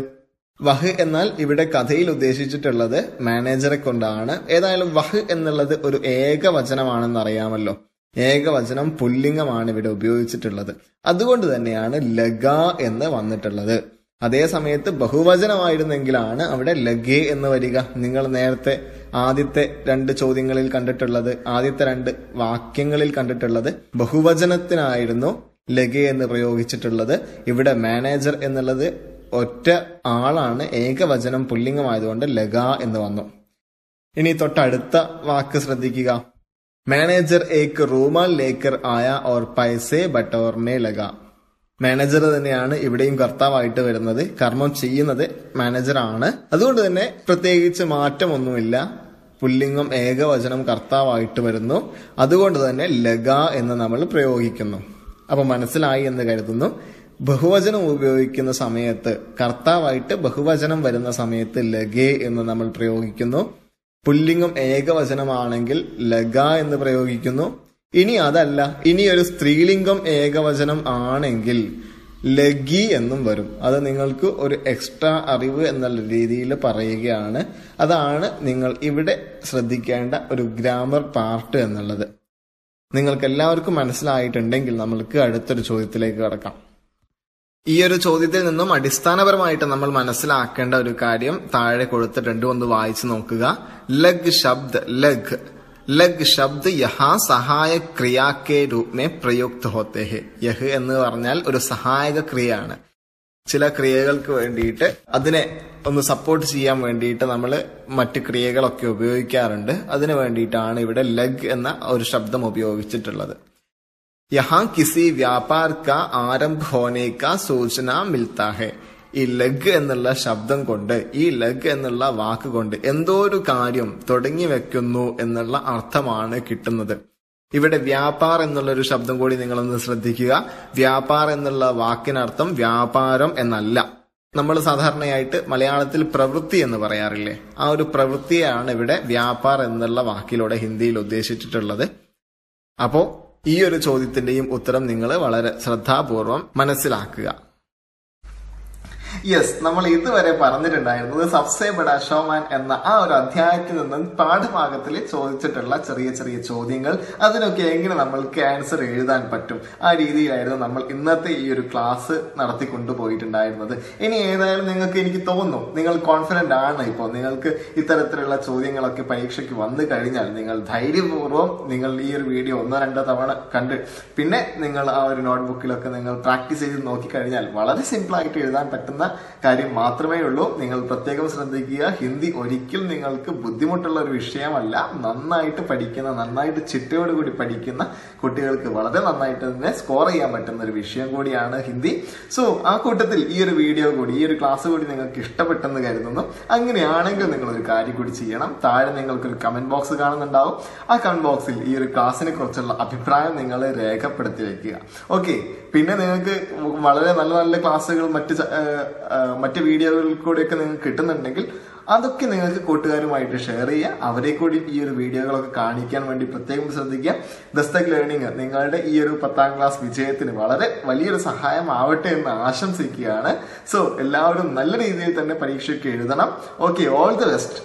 S1: വഹ് എന്നാൽ ഇവിടെ കഥയിൽ ഉദ്ദേശിച്ചിട്ടുള്ളത് മാനേജറെ കൊണ്ടാണ്. ഏതായാലും വഹ് എന്നുള്ളത് ഒരു ഏകവചനമാണെന്ന് അറിയാമല്ലോ. ഏകവചനം പുല്ലിംഗമാണ് ഇവിടെ ഉപയോഗിച്ചിട്ടുള്ളത്. അതുകൊണ്ട് തന്നെയാണ് ലഗ എന്ന് വന്നിട്ടുള്ളത്. അതേ സമയത്ത് ബഹുവചനമായിരുന്നെങ്കിലാണ് അവിടെ ലഗേ എന്ന് വരിക. നിങ്ങൾ നേരത്തെ ആദ്യത്തെ 2 ചോദ്യങ്ങളിൽ കണ്ടിട്ടുള്ളത്, ആദ്യത്തെ 2 വാക്യങ്ങളിൽ കണ്ടിട്ടുള്ളത് ബഹുവചനത്തിനായിരുന്നു ലഗേ എന്ന് പ്രയോഗിച്ചിട്ടുള്ളത്. ഇവിടെ മാനേജർ എന്നുള്ളത് ഒറ്റ ആളാണ്, ഏകവചനം പുല്ലിംഗമായതുകൊണ്ട് ലഗ എന്ന് വന്നു. ഇനി തൊട്ടടുത്ത വാക്ക് ശ്രദ്ധിക്കുക. മാനേജർ ഏക്ക് റൂമാൽ ലേക്കർ ആയ ഓർ പൈസേ ബട്ടോർനെ ലഗ. മാനേജർ തന്നെയാണ് ഇവിടെയും കർത്താവായിട്ട് വരുന്നത്. കർമ്മം ചെയ്യുന്നത് മാനേജർ ആണ്. അതുകൊണ്ട് തന്നെ പ്രത്യേകിച്ച് മാറ്റമൊന്നുമില്ല. പുല്ലിംഗം ഏകവചനം കർത്താവായിട്ട് വരുന്നു. അതുകൊണ്ട് തന്നെ ലഗ എന്ന് നമ്മൾ പ്രയോഗിക്കുന്നു. അപ്പൊ മനസ്സിലായി എന്ന് കരുതുന്നു. ബഹുവചനം ഉപയോഗിക്കുന്ന സമയത്ത്, കർത്താവായിട്ട് ബഹുവചനം വരുന്ന സമയത്ത് ലഗേ എന്ന് നമ്മൾ പ്രയോഗിക്കുന്നു. പുല്ലിംഗം ഏകവചനമാണെങ്കിൽ ലഗ എന്ന് പ്രയോഗിക്കുന്നു. ഇനി അതല്ല, ഇനി ഒരു സ്ത്രീലിംഗം ഏകവചനം ആണെങ്കിൽ ലഗി എന്നും വരും. അത് നിങ്ങൾക്ക് ഒരു എക്സ്ട്രാ അറിവ് എന്നുള്ള രീതിയിൽ പറയുകയാണ്. അതാണ് നിങ്ങൾ ഇവിടെ ശ്രദ്ധിക്കേണ്ട ഒരു ഗ്രാമർ പാർട്ട് എന്നുള്ളത്. നിങ്ങൾക്ക് എല്ലാവർക്കും മനസ്സിലായിട്ടുണ്ടെങ്കിൽ നമ്മൾക്ക് അടുത്തൊരു ചോദ്യത്തിലേക്ക് കടക്കാം. ഈ ഒരു ചോദ്യത്തിൽ നിന്നും അടിസ്ഥാനപരമായിട്ട് നമ്മൾ മനസ്സിലാക്കേണ്ട ഒരു കാര്യം താഴെ കൊടുത്തിട്ടുണ്ട്, ഒന്ന് വായിച്ചു നോക്കുക. ലഗ് ശബ്ദ് ലഗ് लग शब्द यहाँ സഹായക ക്രിയ കെ രൂപ में प्रयुक्त होते हैं. യഹ് എന്ന് പറഞ്ഞാൽ ഒരു സഹായക ക്രിയയാണ്. ചില ക്രിയകൾക്ക് വേണ്ടിയിട്ട് അതിനെ ഒന്ന് സപ്പോർട്ട് ചെയ്യാൻ വേണ്ടിയിട്ട് നമ്മൾ മറ്റു ക്രിയകളൊക്കെ ഉപയോഗിക്കാറുണ്ട്. അതിനു വേണ്ടിയിട്ടാണ് ഇവിടെ ലഗ് എന്ന ഒരു ശബ്ദം ഉപയോഗിച്ചിട്ടുള്ളത്. യഹാ കിസി വ്യാപാർ കാ ആരംഭ ഹോനെ കാ സൂചന മിൽത്താ ഹെ. ഈ ലഗ് എന്നുള്ള ശബ്ദം കൊണ്ട്, ഈ ലഗ് എന്നുള്ള വാക്കുകൊണ്ട് എന്തോ ഒരു കാര്യം തുടങ്ങി വെക്കുന്നു എന്നുള്ള അർത്ഥമാണ് കിട്ടുന്നത്. ഇവിടെ വ്യാപാർ എന്നുള്ളൊരു ശബ്ദം കൂടി നിങ്ങളൊന്ന് ശ്രദ്ധിക്കുക. വ്യാപാർ എന്നുള്ള വാക്കിനർത്ഥം വ്യാപാരം എന്നല്ല. നമ്മൾ സാധാരണയായിട്ട് മലയാളത്തിൽ പ്രവൃത്തി എന്ന് പറയാറില്ലേ, ആ ഒരു പ്രവൃത്തിയാണ് ഇവിടെ വ്യാപാർ എന്നുള്ള വാക്കിലൂടെ ഹിന്ദിയിൽ ഉദ്ദേശിച്ചിട്ടുള്ളത്. അപ്പോ ഈ ഒരു ചോദ്യത്തിന്റെയും ഉത്തരം നിങ്ങൾ വളരെ ശ്രദ്ധാപൂർവം മനസ്സിലാക്കുക. യെസ്, നമ്മൾ ഇതുവരെ പറഞ്ഞിട്ടുണ്ടായിരുന്നത് സബ്സേ ബഡാ ഷോമാൻ എന്ന ആ ഒരു അധ്യായത്തിൽ നിന്നും പാഠഭാഗത്തിൽ ചോദിച്ചിട്ടുള്ള ചെറിയ ചെറിയ ചോദ്യങ്ങൾ, അതിനൊക്കെ എങ്ങനെ നമ്മൾക്ക് ആൻസർ എഴുതാൻ പറ്റും, ആ രീതിയിലായിരുന്നു നമ്മൾ ഇന്നത്തെ ഈ ഒരു ക്ലാസ് നടത്തിക്കൊണ്ടുപോയിട്ടുണ്ടായിരുന്നത്. ഇനി ഏതായാലും നിങ്ങൾക്ക്, എനിക്ക് തോന്നുന്നു നിങ്ങൾ കോൺഫിഡന്റ് ആണ്. ഇപ്പോൾ നിങ്ങൾക്ക് ഇത്തരത്തിലുള്ള ചോദ്യങ്ങളൊക്കെ പരീക്ഷയ്ക്ക് വന്നു കഴിഞ്ഞാൽ നിങ്ങൾ ധൈര്യപൂർവ്വം നിങ്ങൾ ഈ ഒരു വീഡിയോ 1-2 തവണ കണ്ട് പിന്നെ നിങ്ങൾ ആ ഒരു നോട്ട്ബുക്കിലൊക്കെ നിങ്ങൾ പ്രാക്ടീസ് ചെയ്ത് നോക്കിക്കഴിഞ്ഞാൽ വളരെ സിമ്പിൾ ആയിട്ട് എഴുതാൻ പറ്റുന്ന കാര്യം മാത്രമേ ഉള്ളൂ. നിങ്ങൾ പ്രത്യേകം ശ്രദ്ധിക്കുക, ഹിന്ദി ഒരിക്കൽ നിങ്ങൾക്ക് ബുദ്ധിമുട്ടുള്ള ഒരു വിഷയമല്ല. നന്നായിട്ട് പഠിക്കുന്ന, നന്നായിട്ട് ചിട്ടയോടുകൂടി പഠിക്കുന്ന കുട്ടികൾക്ക് വളരെ നന്നായിട്ട് തന്നെ സ്കോർ ചെയ്യാൻ പറ്റുന്ന ഒരു വിഷയം കൂടിയാണ് ഹിന്ദി. സോ ആ കൂട്ടത്തിൽ ഈ ഒരു വീഡിയോ കൂടി, ഈ ഒരു ക്ലാസ് കൂടി നിങ്ങൾക്ക് ഇഷ്ടപ്പെട്ടെന്ന് കരുതുന്നു. അങ്ങനെയാണെങ്കിൽ നിങ്ങൾ ഒരു കാര്യം കൂടി ചെയ്യണം. താഴെ നിങ്ങൾക്കൊരു കമന്റ് ബോക്സ് കാണുന്നുണ്ടാവും. ആ കമന്റ് ബോക്സിൽ ഈ ഒരു ക്ലാസ്സിനെ കുറിച്ചുള്ള അഭിപ്രായം നിങ്ങൾ രേഖപ്പെടുത്തി വെക്കുക. ഓക്കെ, പിന്നെ നിങ്ങൾക്ക് വളരെ നല്ല നല്ല ക്ലാസ്സുകൾ മറ്റ് വീഡിയോകളിൽ കൂടെയൊക്കെ നിങ്ങൾക്ക് കിട്ടുന്നുണ്ടെങ്കിൽ അതൊക്കെ നിങ്ങൾക്ക് കൂട്ടുകാരുമായിട്ട് ഷെയർ ചെയ്യുക. അവരെ കൂടി ഈ ഒരു വീഡിയോകളൊക്കെ കാണിക്കാൻ വേണ്ടി പ്രത്യേകം ശ്രദ്ധിക്കുക. ദസ്തക് ലേണിംഗ് നിങ്ങളുടെ ഈ ഒരു 10ാം ക്ലാസ് വിജയത്തിന് വളരെ വലിയൊരു സഹായം ആവട്ടെ എന്ന് ആശംസിക്കുകയാണ്. സോ എല്ലാവരും നല്ല രീതിയിൽ തന്നെ പരീക്ഷയ്ക്ക് എഴുതണം. Okay, all the best.